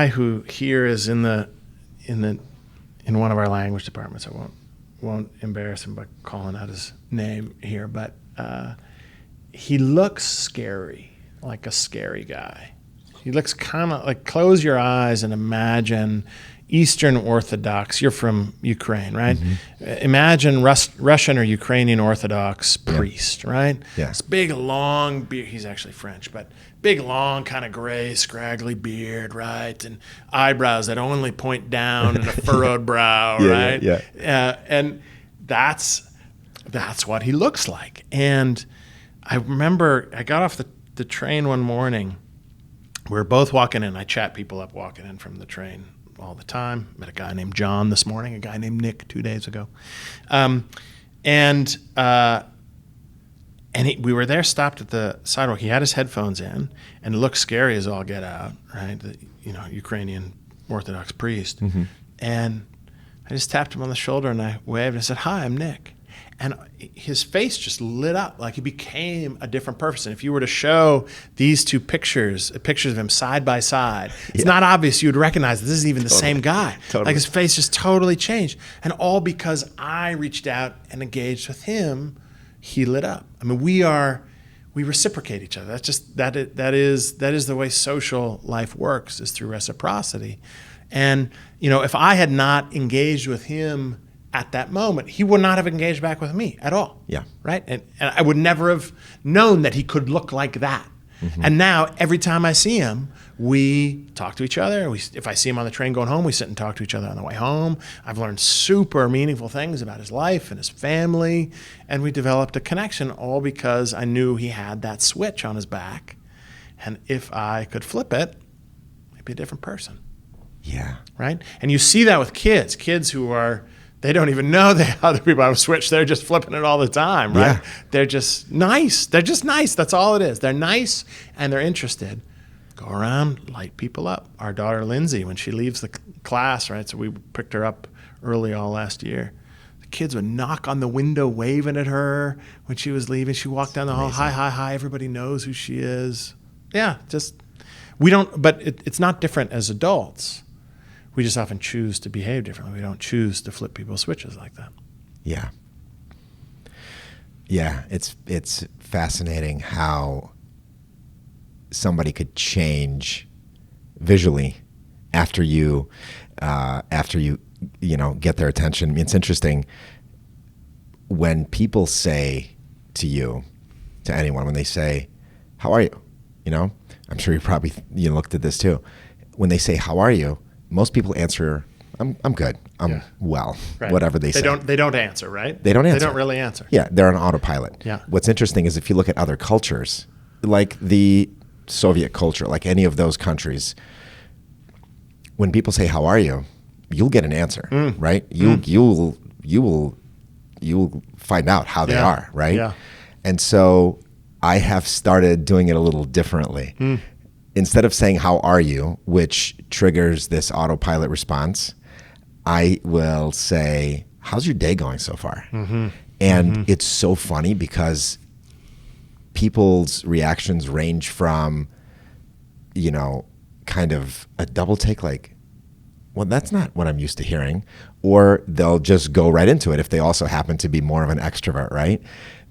who here is in one of our language departments. I won't embarrass him by calling out his name here, but he looks scary, like a scary guy. He looks kind of like, close your eyes and imagine Eastern Orthodox. You're from Ukraine, right? Imagine Russian or Ukrainian Orthodox priest, right? Yeah. This big, long beard. He's actually French, but big, long, kind of gray, scraggly beard, right? And eyebrows that only point down and a furrowed brow, right? And that's what he looks like. And I remember I got off the train one morning. We were both walking in. I chat people up walking in from the train all the time. Met a guy named John this morning, a guy named Nick 2 days ago. And And we were there, stopped at the sidewalk. He had his headphones in, and it looked scary as all get out, right? The, Ukrainian Orthodox priest. Mm-hmm. And I just tapped him on the shoulder, and I waved, and I said, "Hi, I'm Nick." And his face just lit up, like he became a different person. If you were to show these two pictures of him side by side, it's not obvious you would recognize this isn't even the same guy. Totally. Like his face just totally changed. And all because I reached out and engaged with him, he lit up. I mean, we reciprocate each other. That's just that is the way social life works, is through reciprocity. And if I had not engaged with him at that moment, he would not have engaged back with me at all. Yeah. Right? And I would never have known that he could look like that. Mm-hmm. And now every time I see him, we talk to each other. If I see him on the train going home, we sit and talk to each other on the way home. I've learned super meaningful things about his life and his family. And we developed a connection, all because I knew he had that switch on his back. And if I could flip it, I'd be a different person. Yeah. Right? And you see that with kids who they don't even know they other people have a switch. They're just flipping it all the time, right? Yeah. They're just nice. That's all it is. They're nice and they're interested. Go around, light people up. Our daughter Lindsay, when she leaves the class, right? So we picked her up early all last year. The kids would knock on the window waving at her when she was leaving. She walked down the hall, hi, hi, hi. Everybody knows who she is. Yeah, but it's not different as adults. We just often choose to behave differently. We don't choose to flip people's switches like that. Yeah. Yeah, it's fascinating how somebody could change visually after you get their attention. I mean, it's interesting when people say to anyone, when they say, "How are you?" I'm sure you probably looked at this too. When they say, "How are you?" most people answer, I'm good. I'm well," right. Whatever they say. They don't answer, right? They don't answer. They don't really answer. Yeah, they're on autopilot. Yeah. What's interesting is if you look at other cultures, like the Soviet culture, like any of those countries, when people say, "How are you?" you'll get an answer, right? You will find out how they are, right? Yeah. And so I have started doing it a little differently. Instead of saying, "How are you?" which triggers this autopilot response, I will say, "How's your day going so far?" Mm-hmm. And it's so funny because people's reactions range from, kind of a double take, like, "Well, that's not what I'm used to hearing," or they'll just go right into it if they also happen to be more of an extrovert, right?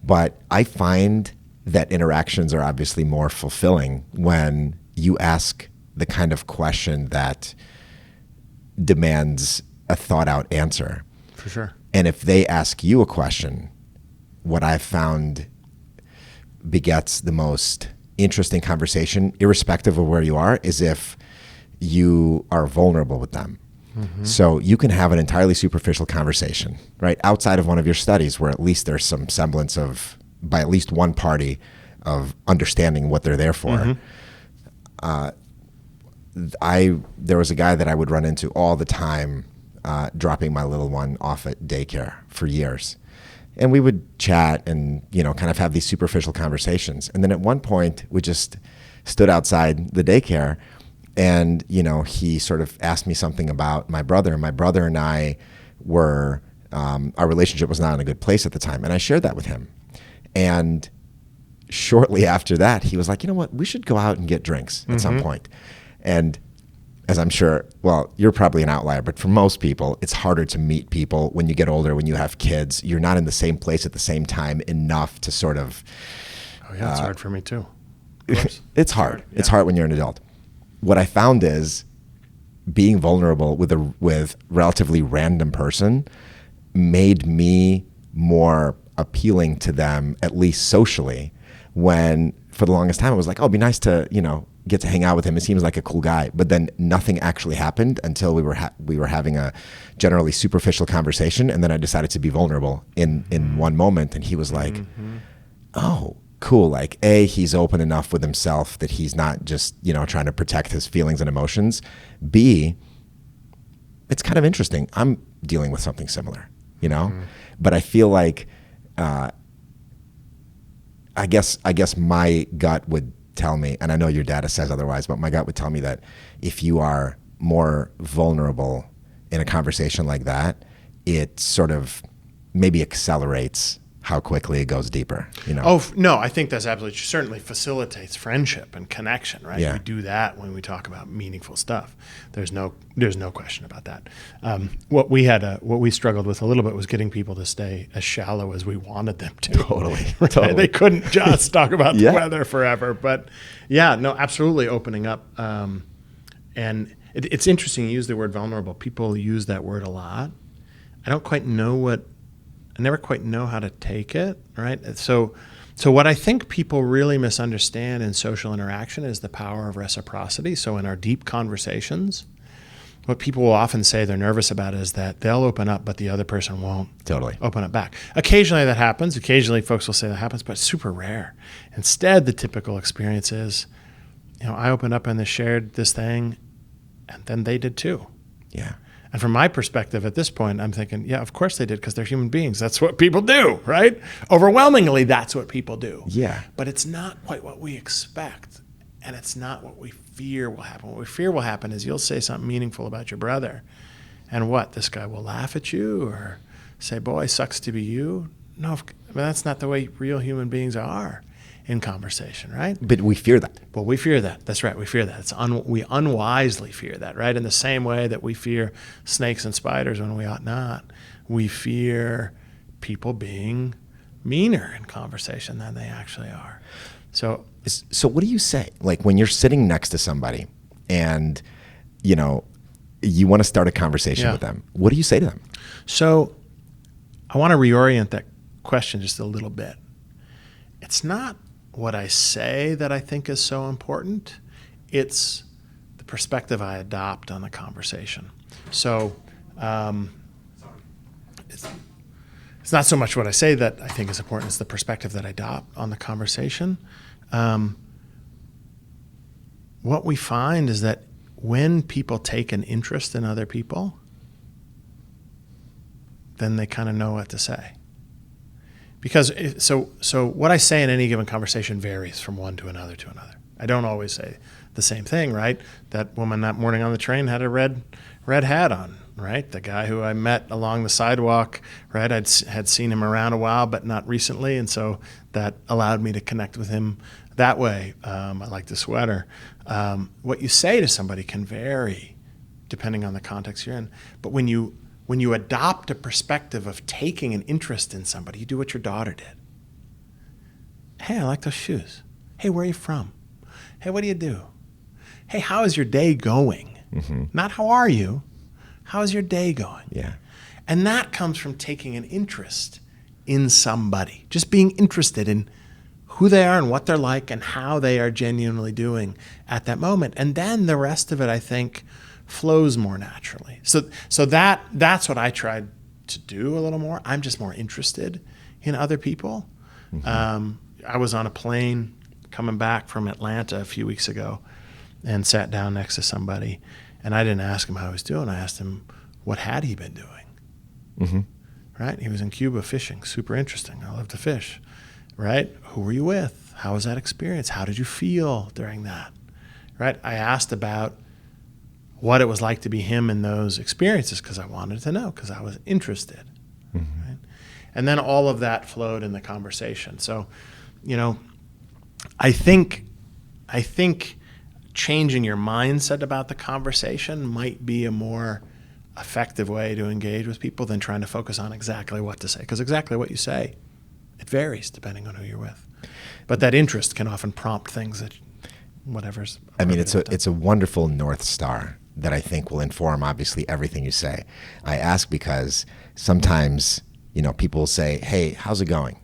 But I find that interactions are obviously more fulfilling when you ask the kind of question that demands a thought out answer. For sure. And if they ask you a question, what I've found begets the most interesting conversation, irrespective of where you are, is if you are vulnerable with them. Mm-hmm. So you can have an entirely superficial conversation, right? Outside of one of your studies where at least there's some semblance of, by at least one party, of understanding what they're there for. Mm-hmm. There was a guy that I would run into all the time, dropping my little one off at daycare for years. And we would chat and, kind of have these superficial conversations. And then at one point we just stood outside the daycare and, he sort of asked me something about my brother. My brother and I were, our relationship was not in a good place at the time. And I shared that with him. And shortly after that, he was like, "You know what, we should go out and get drinks at some point." And as I'm sure, well, you're probably an outlier, but for most people, it's harder to meet people when you get older, when you have kids. You're not in the same place at the same time enough to sort of... Oh, yeah, it's hard for me too. It's hard. Yeah. It's hard when you're an adult. What I found is being vulnerable with a relatively random person made me more appealing to them, at least socially, when for the longest time it was like, "Oh, it'd be nice to, get to hang out with him. It seems like a cool guy." But then nothing actually happened until we were having a generally superficial conversation, and then I decided to be vulnerable in one moment, and he was like, "Oh, cool. Like, A, he's open enough with himself that he's not just, trying to protect his feelings and emotions. B, it's kind of interesting. I'm dealing with something similar, But I feel like I guess my gut would tell me, and I know your data says otherwise, but my gut would tell me that if you are more vulnerable in a conversation like that, it sort of maybe accelerates how quickly it goes deeper, you know? Oh, no, I think that's absolutely, certainly facilitates friendship and connection, right? Yeah. We do that when we talk about meaningful stuff. There's no question about that. What we struggled with a little bit was getting people to stay as shallow as we wanted them to. Totally. Right? Totally. They couldn't just talk about Yeah. the weather forever. But yeah, no, absolutely opening up. And it's interesting you use the word vulnerable. People use that word a lot. I never quite know how to take it, right? So what I think people really misunderstand in social interaction is the power of reciprocity. So in our deep conversations, what people will often say they're nervous about is that they'll open up, but the other person won't Totally open up back. Occasionally that happens. Occasionally folks will say that happens, but it's super rare. Instead, the typical experience is, I opened up and they shared this thing, and then they did too. Yeah. And from my perspective at this point, I'm thinking, yeah, of course they did, because they're human beings. That's what people do, right? Overwhelmingly, that's what people do. Yeah. But it's not quite what we expect, and it's not what we fear will happen. What we fear will happen is you'll say something meaningful about your brother, and this guy will laugh at you or say, boy, sucks to be you. No, that's not the way real human beings are in conversation, right? But we fear that. Well, we fear that. That's right. We fear that. We unwisely fear that, right? In the same way that we fear snakes and spiders when we ought not. We fear people being meaner in conversation than they actually are. So what do you say? Like when you're sitting next to somebody and, you want to start a conversation with them, what do you say to them? So I want to reorient that question just a little bit. It's not what I say that I think is so important. It's the perspective I adopt on the conversation. So it's not so much what I say that I think is important, it's the perspective that I adopt on the conversation. What we find is that when people take an interest in other people, then they kind of know what to say. Because so what I say in any given conversation varies from one to another to another. I don't always say the same thing, right? That woman that morning on the train had a red hat on, right? The guy who I met along the sidewalk, right? Had seen him around a while, but not recently, and so that allowed me to connect with him that way. I like the sweater. What you say to somebody can vary depending on the context you're in, but when you adopt a perspective of taking an interest in somebody, you do what your daughter did. Hey, I like those shoes. Hey, where are you from? Hey, what do you do? Hey, how is your day going? Mm-hmm. Not how are you? How is your day going? Yeah. And that comes from taking an interest in somebody, just being interested in who they are and what they're like and how they are genuinely doing at that moment. And then the rest of it, I think, flows more naturally. So that's what I tried to do a little more. I'm just more interested in other people. Mm-hmm. I was on a plane coming back from Atlanta a few weeks ago and sat down next to somebody, and I didn't ask him how he was doing. I asked him what had he been doing. Mm-hmm. Right? He was in Cuba fishing. Super interesting. I love to fish. Right? Who were you with? How was that experience? How did you feel during that? Right? I asked about what it was like to be him in those experiences because I wanted to know, because I was interested. Mm-hmm. Right? And then all of that flowed in the conversation. So, I think changing your mindset about the conversation might be a more effective way to engage with people than trying to focus on exactly what to say, because exactly what you say, it varies depending on who you're with. But that interest can often prompt things that whatever's. I mean, it's a wonderful North Star that I think will inform obviously everything you say. I ask because sometimes, people will say, hey, how's it going?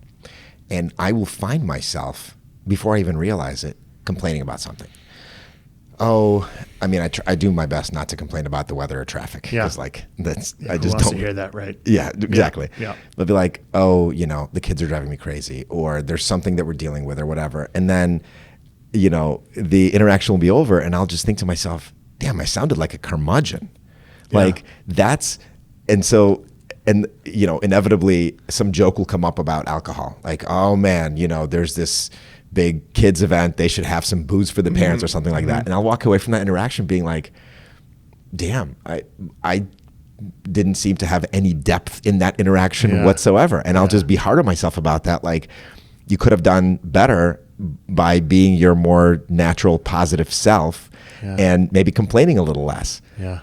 And I will find myself, before I even realize it, complaining about something. Oh, I mean, I do my best not to complain about the weather or traffic. Yeah. Because I who just wants don't to hear that, right? Yeah, exactly. Yeah. They'll be like, oh, the kids are driving me crazy, or there's something that we're dealing with or whatever. And then, the interaction will be over and I'll just think to myself, damn, I sounded like a curmudgeon. Yeah. And so and inevitably some joke will come up about alcohol. Like, oh man, there's this big kids event. They should have some booze for the parents or something like that. And I'll walk away from that interaction being like, damn, I didn't seem to have any depth in that interaction whatsoever. And I'll just be hard on myself about that. Like, you could have done better by being your more natural, positive self and maybe complaining a little less. Yeah.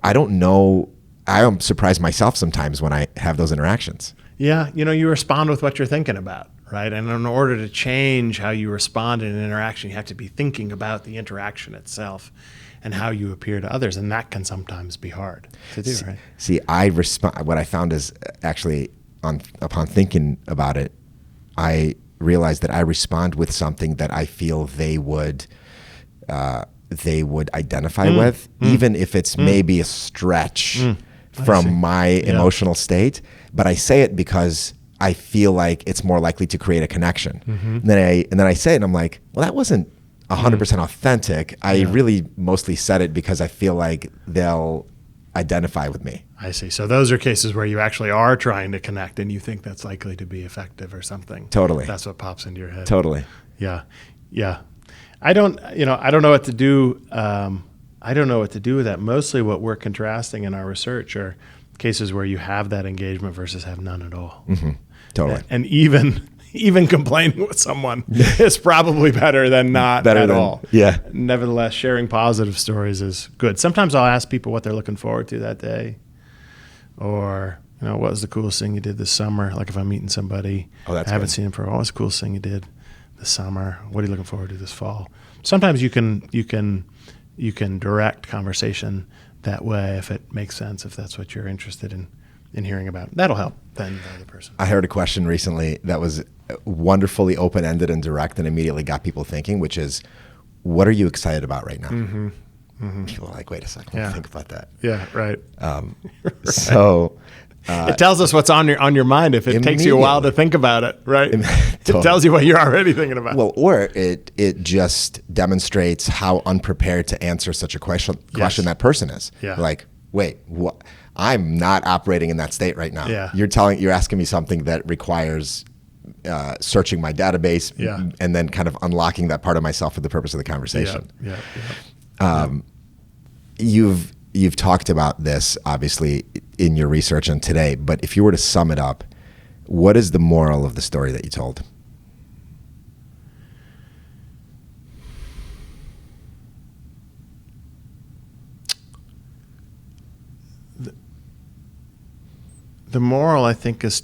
I don't know. I am surprised myself sometimes when I have those interactions. Yeah. You respond with what you're thinking about, right? And in order to change how you respond in an interaction, you have to be thinking about the interaction itself and how you appear to others. And that can sometimes be hard to do, right? See, what I found is actually upon thinking about it, I realized that I respond with something that I feel they would identify with, even if it's maybe a stretch from my emotional state. But I say it because I feel like it's more likely to create a connection. And then I say it and I'm like, well, that wasn't 100% authentic. I really mostly said it because I feel like they'll identify with me. I see. So those are cases where you actually are trying to connect and you think that's likely to be effective or something. Totally. That's what pops into your head. Totally. Yeah. Yeah. I don't know what to do. I don't know what to do with that. Mostly what we're contrasting in our research are cases where you have that engagement versus have none at all. Totally. And even complaining with someone is probably better than not at all. Yeah. Nevertheless, sharing positive stories is good. Sometimes I'll ask people what they're looking forward to that day, or what was the coolest thing you did this summer? Like if I'm meeting somebody, I haven't seen them for a while. What's the coolest thing you did this summer? What are you looking forward to this fall? Sometimes you can direct conversation that way if it makes sense, if that's what you're interested in hearing about. That'll help then the other person. I heard a question recently that was wonderfully open-ended and direct and immediately got people thinking, which is, what are you excited about right now? People are like, wait a second, let me think about that. Yeah, right. Right. So it tells us what's on your mind if it takes you a while to think about it, right? Totally. It tells you what you're already thinking about. Well, or it just demonstrates how unprepared to answer such a question that person is. Yeah. Like, wait, what? I'm not operating in that state right now. Yeah. You're asking me something that requires searching my database and then kind of unlocking that part of myself for the purpose of the conversation. You've talked about this obviously in your research and today, but if you were to sum it up, what is the moral of the story that you told? The moral, I think, is,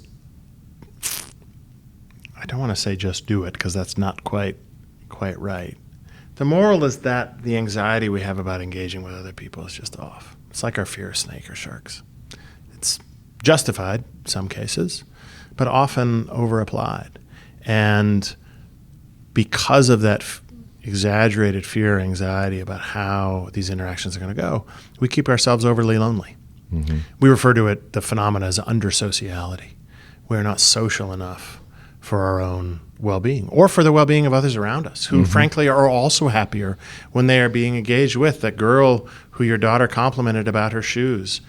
I don't want to say just do it because that's not quite right. The moral is that the anxiety we have about engaging with other people is just off. It's like our fear of snake or sharks. It's justified in some cases, but often over-applied. And because of that exaggerated fear or anxiety about how these interactions are going to go, we keep ourselves overly lonely. We refer to it, the phenomena, as under-sociality. We're not social enough for our own well-being or for the well-being of others around us who, frankly, are also happier when they are being engaged with. That girl who your daughter complimented about her shoes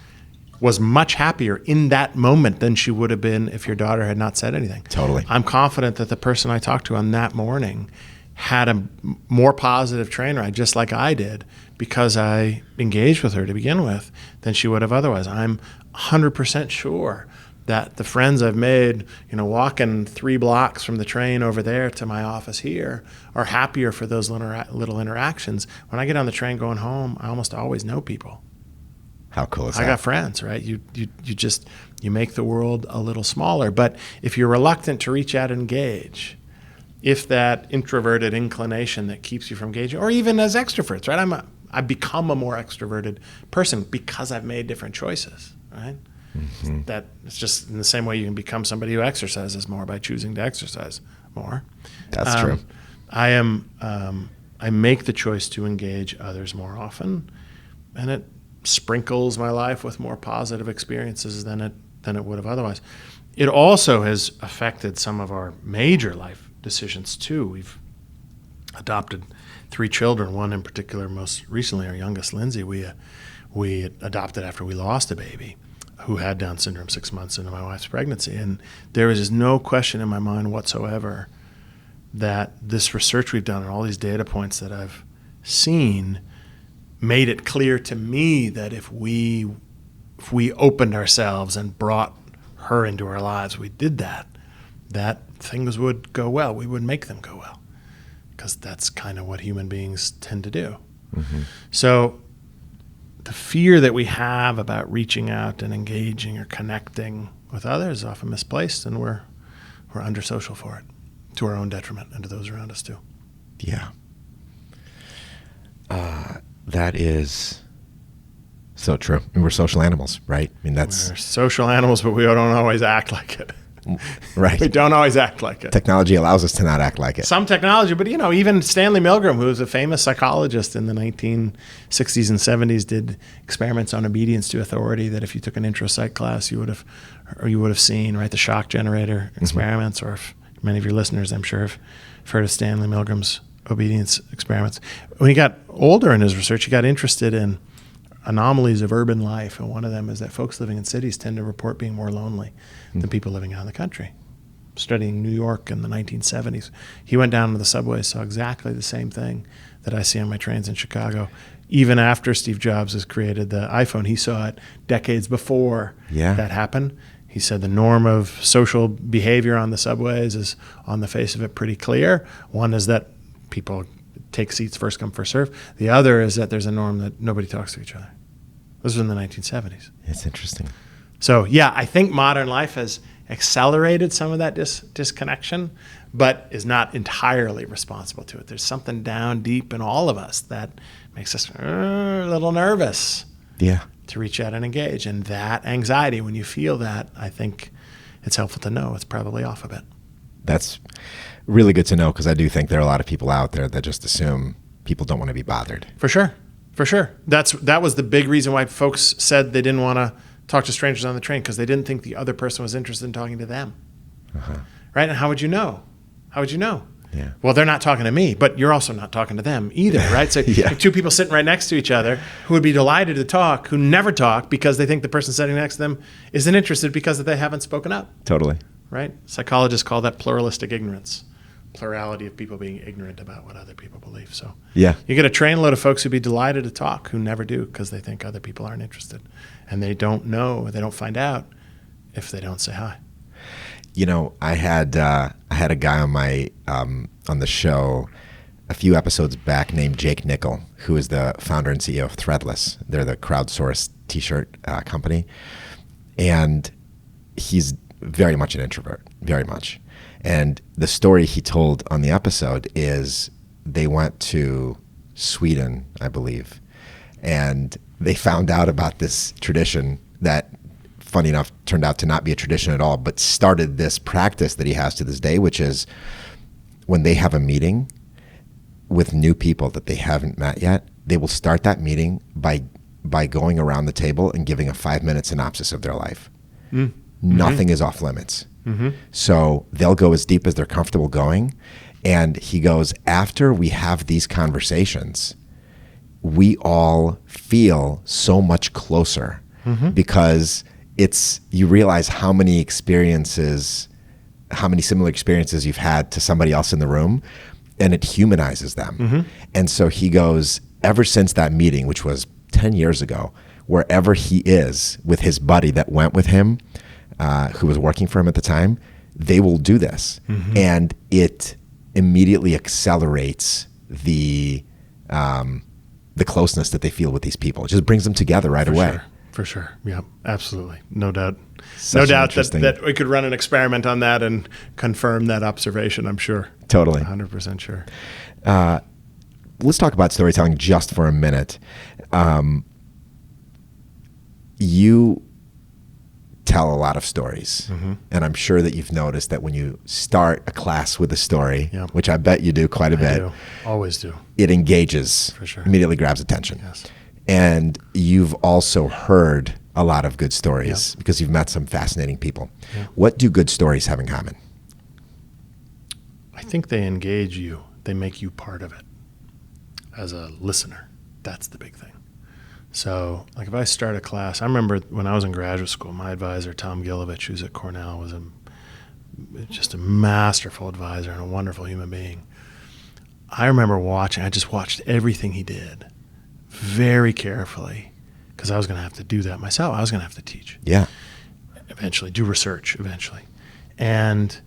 was much happier in that moment than she would have been if your daughter had not said anything. Totally. I'm confident that the person I talked to on that morning had a more positive train ride, just like I did, because I engaged with her to begin with than she would have otherwise. I'm 100% sure that the friends I've made, walking 3 blocks from the train over there to my office here are happier for those little interactions. When I get on the train going home, I almost always know people. How cool is that? I got friends, right? You make the world a little smaller. But if you're reluctant to reach out and engage, if that introverted inclination that keeps you from engaging, or even as extroverts, right? I've become a more extroverted person because I've made different choices, right? That it's just in the same way you can become somebody who exercises more by choosing to exercise more. That's true. I make the choice to engage others more often, and it sprinkles my life with more positive experiences than it would have otherwise. It also has affected some of our major life decisions too. We've adopted 3 children. One in particular, most recently, our youngest, Lindsay, we adopted after we lost a baby. who had Down syndrome 6 months into my wife's pregnancy. And there was just no question in my mind whatsoever that this research we've done and all these data points that I've seen made it clear to me that if we opened ourselves and brought her into our lives, we did that things would go well. We would make them go well, because that's kind of what human beings tend to do. Mm-hmm. So the fear that we have about reaching out and engaging or connecting with others is often misplaced, and we're under-social for it, to our own detriment and to those around us too. Yeah. That is so true. I mean, we're social animals, right? I mean, we're social animals, but we don't always act like it. Right. We don't always act like it. Technology allows us to not act like it. Some technology, but even Stanley Milgram, who was a famous psychologist in the 1960s and 70s, did experiments on obedience to authority that if you took an intro psych class, you would have seen, right? The shock generator experiments, mm-hmm. or if many of your listeners, I'm sure, have heard of Stanley Milgram's obedience experiments. When he got older in his research, he got interested in anomalies of urban life, and one of them is that folks living in cities tend to report being more lonely than people living out in the country. Studying New York in the 1970s, he went down to the subway, saw exactly the same thing that I see on my trains in Chicago. Even after Steve Jobs has created the iPhone, he saw it decades before that happened. He said the norm of social behavior on the subways is, on the face of it, pretty clear. One is that people take seats first come, first serve. The other is that there's a norm that nobody talks to each other. This was in the 1970s. It's interesting. So, yeah, I think modern life has accelerated some of that disconnection, but is not entirely responsible to it. There's something down deep in all of us that makes us a little nervous to reach out and engage. And that anxiety, when you feel that, I think it's helpful to know it's probably off a bit. That's really good to know, because I do think there are a lot of people out there that just assume people don't want to be bothered. For sure. That was the big reason why folks said they didn't want to talk to strangers on the train, because they didn't think the other person was interested in talking to them. Uh-huh. Right? And how would you know? Yeah. Well, they're not talking to me, but you're also not talking to them either, right? So two people sitting right next to each other who would be delighted to talk, who never talk because they think the person sitting next to them isn't interested because they haven't spoken up. Totally. Right? Psychologists call that pluralistic ignorance. Plurality of people being ignorant about what other people believe. So you get a trainload of folks who'd be delighted to talk who never do, because they think other people aren't interested, and they don't know, they don't find out if they don't say hi. I had a guy on my on the show a few episodes back named Jake Nickel, who is the founder and CEO of Threadless. They're the crowdsourced t-shirt company, and he's very much an introvert, very much. And the story he told on the episode is they went to Sweden, I believe, and they found out about this tradition that, funny enough, turned out to not be a tradition at all, but started this practice that he has to this day, which is when they have a meeting with new people that they haven't met yet, they will start that meeting by going around the table and giving a 5-minute synopsis of their life. Nothing is off limits. Mm-hmm. So they'll go as deep as they're comfortable going. And he goes, after we have these conversations, we all feel so much closer, because you realize how many similar experiences you've had to somebody else in the room, and it humanizes them. Mm-hmm. And so he goes, ever since that meeting, which was 10 years ago, wherever he is with his buddy that went with him, who was working for him at the time, they will do this. Mm-hmm. And it immediately accelerates the closeness that they feel with these people. It just brings them together right away. For sure. Yeah, absolutely. No doubt. No doubt that we could run an experiment on that and confirm that observation, I'm sure. Totally. 100% sure. Let's talk about storytelling just for a minute. You tell a lot of stories, and I'm sure that you've noticed that when you start a class with a story, which I bet you do quite a bit, do. Always do. It engages, for sure. Immediately grabs attention. Yes. And you've also heard a lot of good stories because you've met some fascinating people. Yeah. What do good stories have in common? I think they engage you. They make you part of it as a listener. That's the big thing. So, like if I start a class, I remember when I was in graduate school, my advisor, Tom Gilovich, who's at Cornell, was just a masterful advisor and a wonderful human being. I remember I just watched everything he did very carefully because I was going to have to do that myself. I was going to have to teach. Yeah. Eventually, do research eventually. And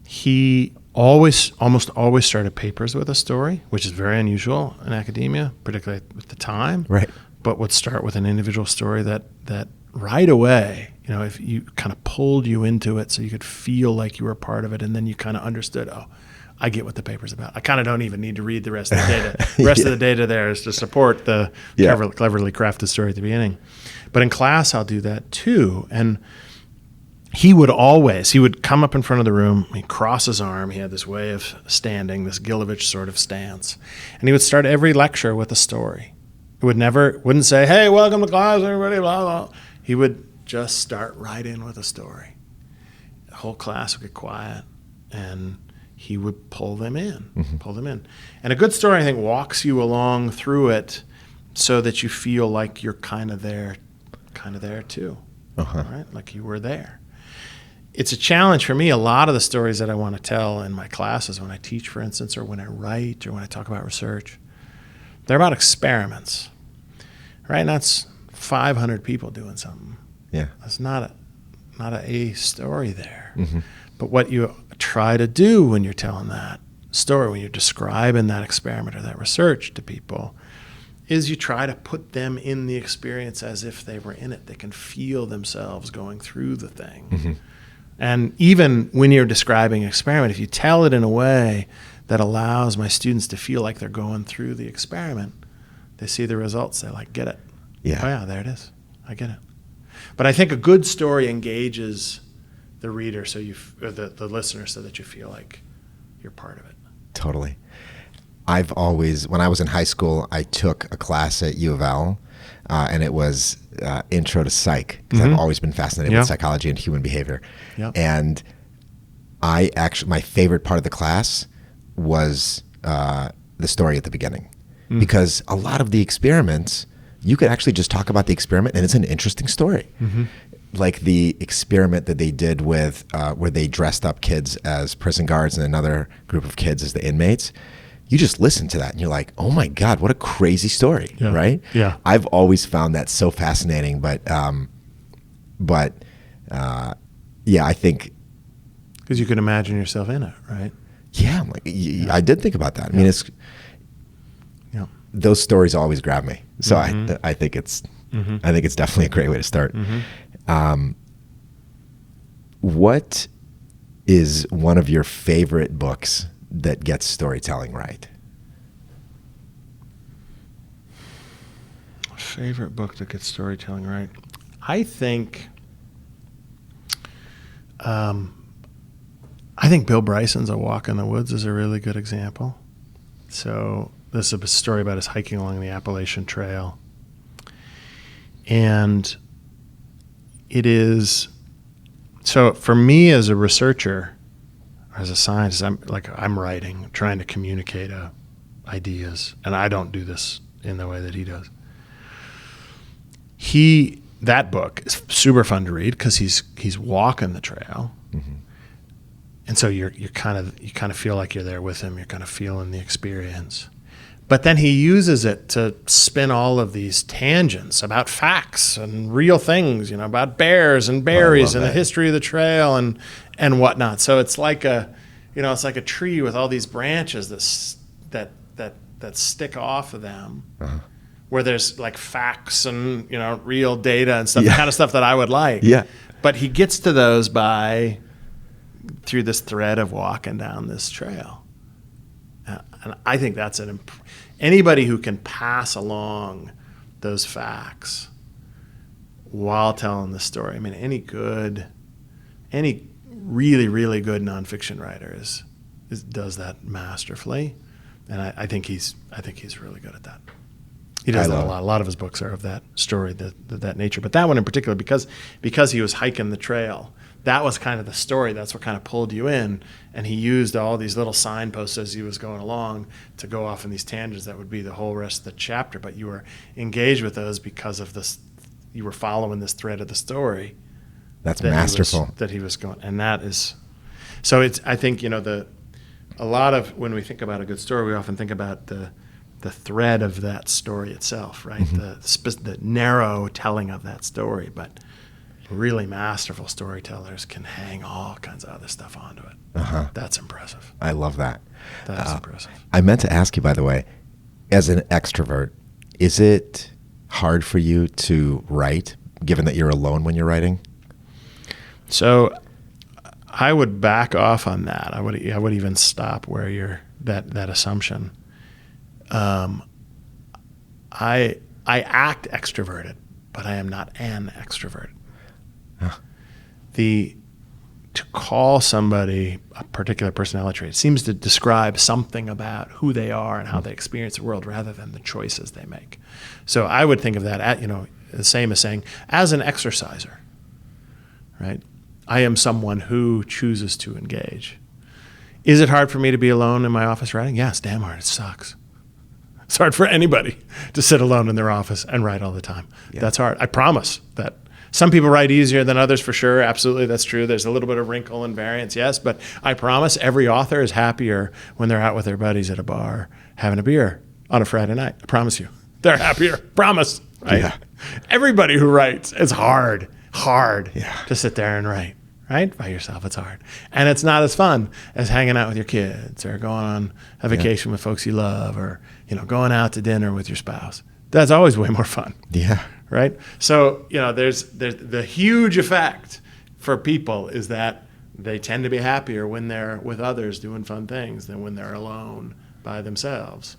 he almost always started papers with a story, which is very unusual in academia, particularly at the time. Right. But would start with an individual story that right away, if you kind of pulled you into it so you could feel like you were a part of it, and then you kind of understood, oh, I get what the paper's about. I kind of don't even need to read the rest of the data. The rest of the data there is to support the cleverly crafted story at the beginning. But in class, I'll do that too. And he would come up in front of the room, he'd cross his arm, he had this way of standing, this Gilovich sort of stance, and he would start every lecture with a story. He wouldn't say, hey, welcome to class, everybody, blah, blah. He would just start right in with a story. The whole class would get quiet, and he would pull them in. And a good story, I think, walks you along through it so that you feel like you're kind of there too, right? Like you were there. It's a challenge for me. A lot of the stories that I want to tell in my classes, when I teach, for instance, or when I write, or when I talk about research, they're about experiments, right? And that's 500 people doing something. Yeah. That's not a story there. Mm-hmm. But what you try to do when you're telling that story, when you're describing that experiment or that research to people, is you try to put them in the experience as if they were in it. They can feel themselves going through the thing. Mm-hmm. And even when you're describing an experiment, if you tell it in a way that allows my students to feel like they're going through the experiment, they see the results, they get it. Yeah. Oh yeah, there it is. I get it. But I think a good story engages the reader, or the listener, so that you feel like you're part of it. Totally. When I was in high school, I took a class at U of L, and it was Intro to Psych, because I've always been fascinated with psychology and human behavior. Yep. And my favorite part of the class was the story at the beginning, because a lot of the experiments, you could actually just talk about the experiment and it's an interesting story. Mm-hmm. Like the experiment that they did with where they dressed up kids as prison guards and another group of kids as the inmates. You just listen to that and you're like, oh my God, what a crazy story, right? Yeah. I've always found that so fascinating, but I think, because you can imagine yourself in it, right? Yeah, I did think about that. I mean, those stories always grab me. So I think it's definitely a great way to start. Mm-hmm. What is one of your favorite books that gets storytelling right? Favorite book that gets storytelling right? I think Bill Bryson's A Walk in the Woods is a really good example. So this is a story about his hiking along the Appalachian Trail. And it is, so for me as a researcher, as a scientist, I'm writing, trying to communicate ideas, and I don't do this in the way that he does. That book is super fun to read because he's walking the trail, and so you kind of feel like you're there with him. You're kind of feeling the experience, but then he uses it to spin all of these tangents about facts and real things, about bears and berries and the history of the trail and whatnot. So it's like a tree with all these branches that stick off of them, where there's like facts and real data and stuff, the kind of stuff that I would like. Yeah. But he gets to those through this thread of walking down this trail, and I think that's anybody who can pass along those facts while telling the story. I mean, any really, really good nonfiction writer does that masterfully, and I think he's really good at that. He does that a lot. A lot of his books are of that story, that nature. But that one in particular, because he was hiking the trail, that was kind of the story. That's what kind of pulled you in. And he used all these little signposts as he was going along to go off in these tangents that would be the whole rest of the chapter. But you were engaged with those because of this. You were following this thread of the story. That's masterful. That he was going, and that is. So it's. I think a lot of when we think about a good story, we often think about the thread of that story itself, right? The narrow telling of that story, but really masterful storytellers can hang all kinds of other stuff onto it. That's impressive. I love that. That's impressive. I meant to ask you, by the way, as an extrovert, is it hard for you to write, given that you're alone when you're writing? So I would back off on that. I would even stop where you're that assumption. I act extroverted, but I am not an extrovert. To call somebody a particular personality trait seems to describe something about who they are and how they experience the world rather than the choices they make. So I would think of that the same as saying, as an exerciser, right? I am someone who chooses to engage. Is it hard for me to be alone in my office writing? Yes, damn hard. It sucks. It's hard for anybody to sit alone in their office and write all the time. Yeah. That's hard. I promise that. Some people write easier than others, for sure. Absolutely, that's true. There's a little bit of wrinkle and variance, yes. But I promise every author is happier when they're out with their buddies at a bar having a beer on a Friday night. I promise you. They're happier. Promise. Right? Yeah. Everybody who writes, it's hard to sit there and write. Right? By yourself, it's hard. And it's not as fun as hanging out with your kids or going on a vacation with folks you love or going out to dinner with your spouse. That's always way more fun. Yeah. Right? So, there's the huge effect for people is that they tend to be happier when they're with others doing fun things than when they're alone by themselves.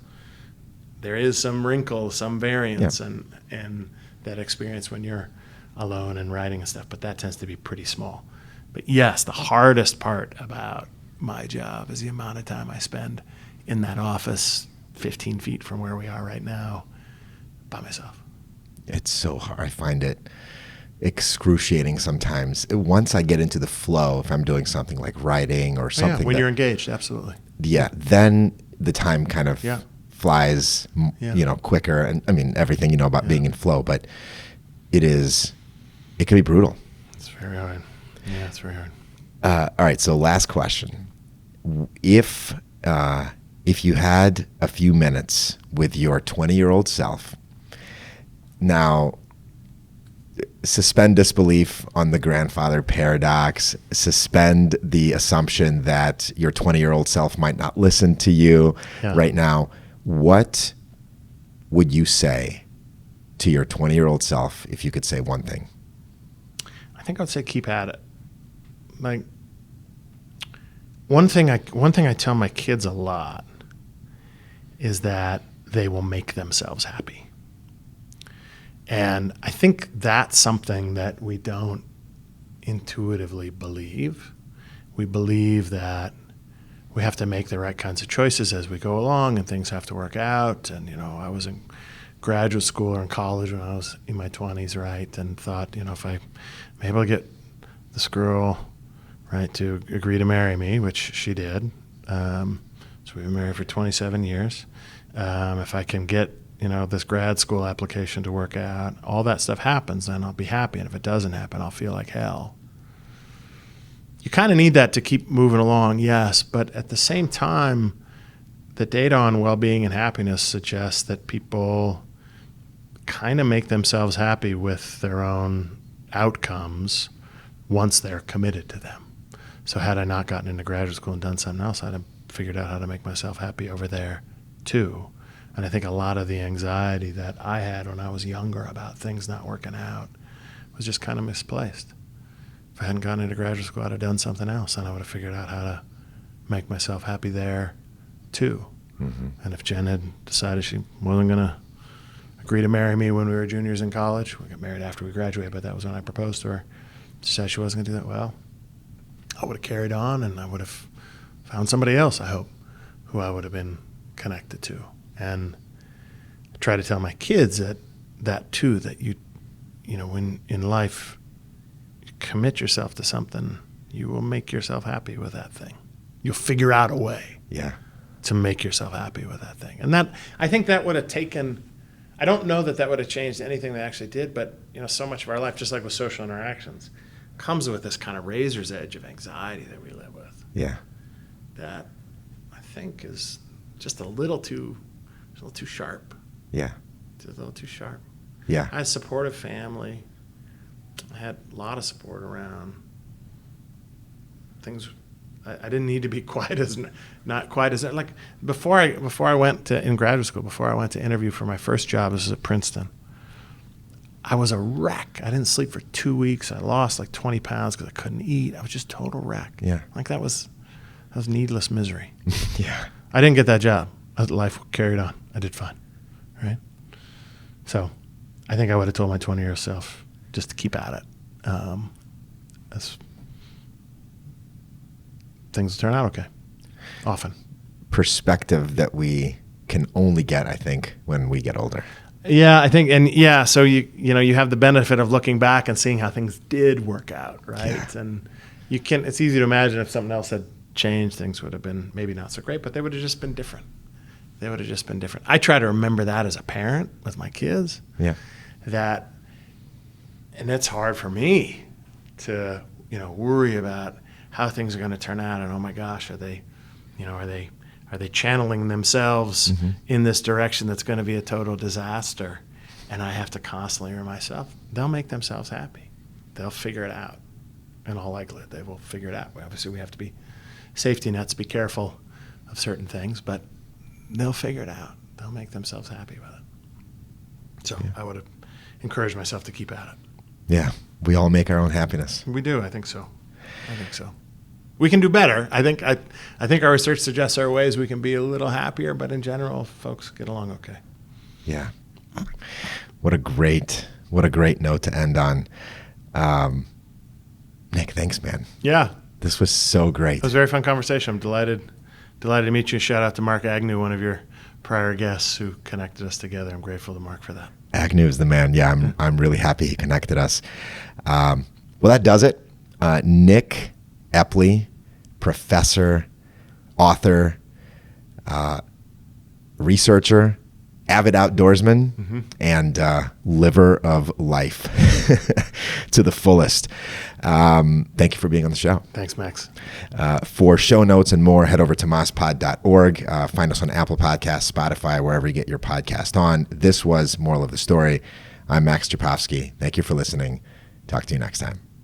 There is some wrinkle, some variance and that experience when you're alone and writing and stuff, but that tends to be pretty small. But yes, the hardest part about my job is the amount of time I spend in that office 15 feet from where we are right now by myself. It's so hard. I find it excruciating sometimes. Once I get into the flow, if I'm doing something like writing or something. When you're engaged, absolutely. Yeah, then the time kind of flies, quicker. And I mean, everything about being in flow, but it can be brutal. It's very hard. Yeah, it's very hard. All right, so last question. If you had a few minutes with your 20-year-old self, now suspend disbelief on the grandfather paradox, suspend the assumption that your 20-year-old self might not listen to you right now. What would you say to your 20-year-old self if you could say one thing? I think I'd say keep at it. Like one thing I tell my kids a lot is that they will make themselves happy. And I think that's something that we don't intuitively believe. We believe that we have to make the right kinds of choices as we go along and things have to work out. And, I was in graduate school or in college when I was in my 20s, right, and thought, if I'm able to get this girl, right, to agree to marry me, which she did. So we've been married for 27 years. If I can get this grad school application to work out, all that stuff happens, then I'll be happy. And if it doesn't happen, I'll feel like hell. You kind of need that to keep moving along, yes. But at the same time, the data on well-being and happiness suggests that people kind of make themselves happy with their own outcomes once they're committed to them. So had I not gotten into graduate school and done something else, I'd have figured out how to make myself happy over there too. And I think a lot of the anxiety that I had when I was younger about things not working out was just kind of misplaced. If I hadn't gone into graduate school, I'd have done something else, and I would have figured out how to make myself happy there too. Mm-hmm. And if Jen had decided she wasn't going to agree to marry me when we were juniors in college, we got married after we graduated, but that was when I proposed to her. She said she wasn't going to do that. Well, I would have carried on, and I would have found somebody else, I hope, who I would have been connected to. And I try to tell my kids that too, that you when in life you commit yourself to something you will make yourself happy with that thing. You'll figure out a way to make yourself happy with that thing. And that, I think that would have taken, I don't know that would have changed anything they actually did, but so much of our life, just like with social interactions, comes with this kind of razor's edge of anxiety that we live with. Yeah. That I think is just a little too sharp. Yeah. It's a little too sharp. Yeah. I had a supportive family. I had a lot of support around things. I didn't need to be not quite as like before I went to in graduate school. Before I went to interview for my first job, this was at Princeton. I was a wreck. I didn't sleep for 2 weeks. I lost like 20 pounds because I couldn't eat. I was just total wreck. Yeah, like that was needless misery. Yeah, I didn't get that job. Life carried on. I did fine, right? So, I think I would have told my 20-year-old self just to keep at it. As things turn out okay, often. Perspective that we can only get, I think, when we get older. Yeah, I think, so you have the benefit of looking back and seeing how things did work out, right? Yeah. And it's easy to imagine if something else had changed, things would have been maybe not so great, but they would have just been different. I try to remember that as a parent with my kids. Yeah. And it's hard for me to, worry about how things are going to turn out, and oh my gosh, are they channeling themselves in this direction that's going to be a total disaster? And I have to constantly remind myself, they'll make themselves happy. They'll figure it out. In all likelihood, they will figure it out. Obviously, we have to be safety nets, be careful of certain things, but they'll figure it out. They'll make themselves happy with it. So I would have encouraged myself to keep at it. Yeah, we all make our own happiness. We do. I think so. We can do better. I think our research suggests there are ways we can be a little happier, but in general, folks get along okay. Yeah. What a great note to end on. Nick, thanks, man. Yeah. This was so great. It was a very fun conversation. I'm delighted to meet you. Shout out to Mark Agnew, one of your prior guests who connected us together. I'm grateful to Mark for that. Agnew is the man. Yeah, I'm really happy he connected us. Well, that does it. Nick Epley, professor, author, researcher, avid outdoorsman, and liver of life to the fullest. Thank you for being on the show. Thanks, Max. For show notes and more, head over to mospod.org. Find us on Apple Podcasts, Spotify, wherever you get your podcast on. This was Moral of the Story. I'm Max Czapowski. Thank you for listening. Talk to you next time.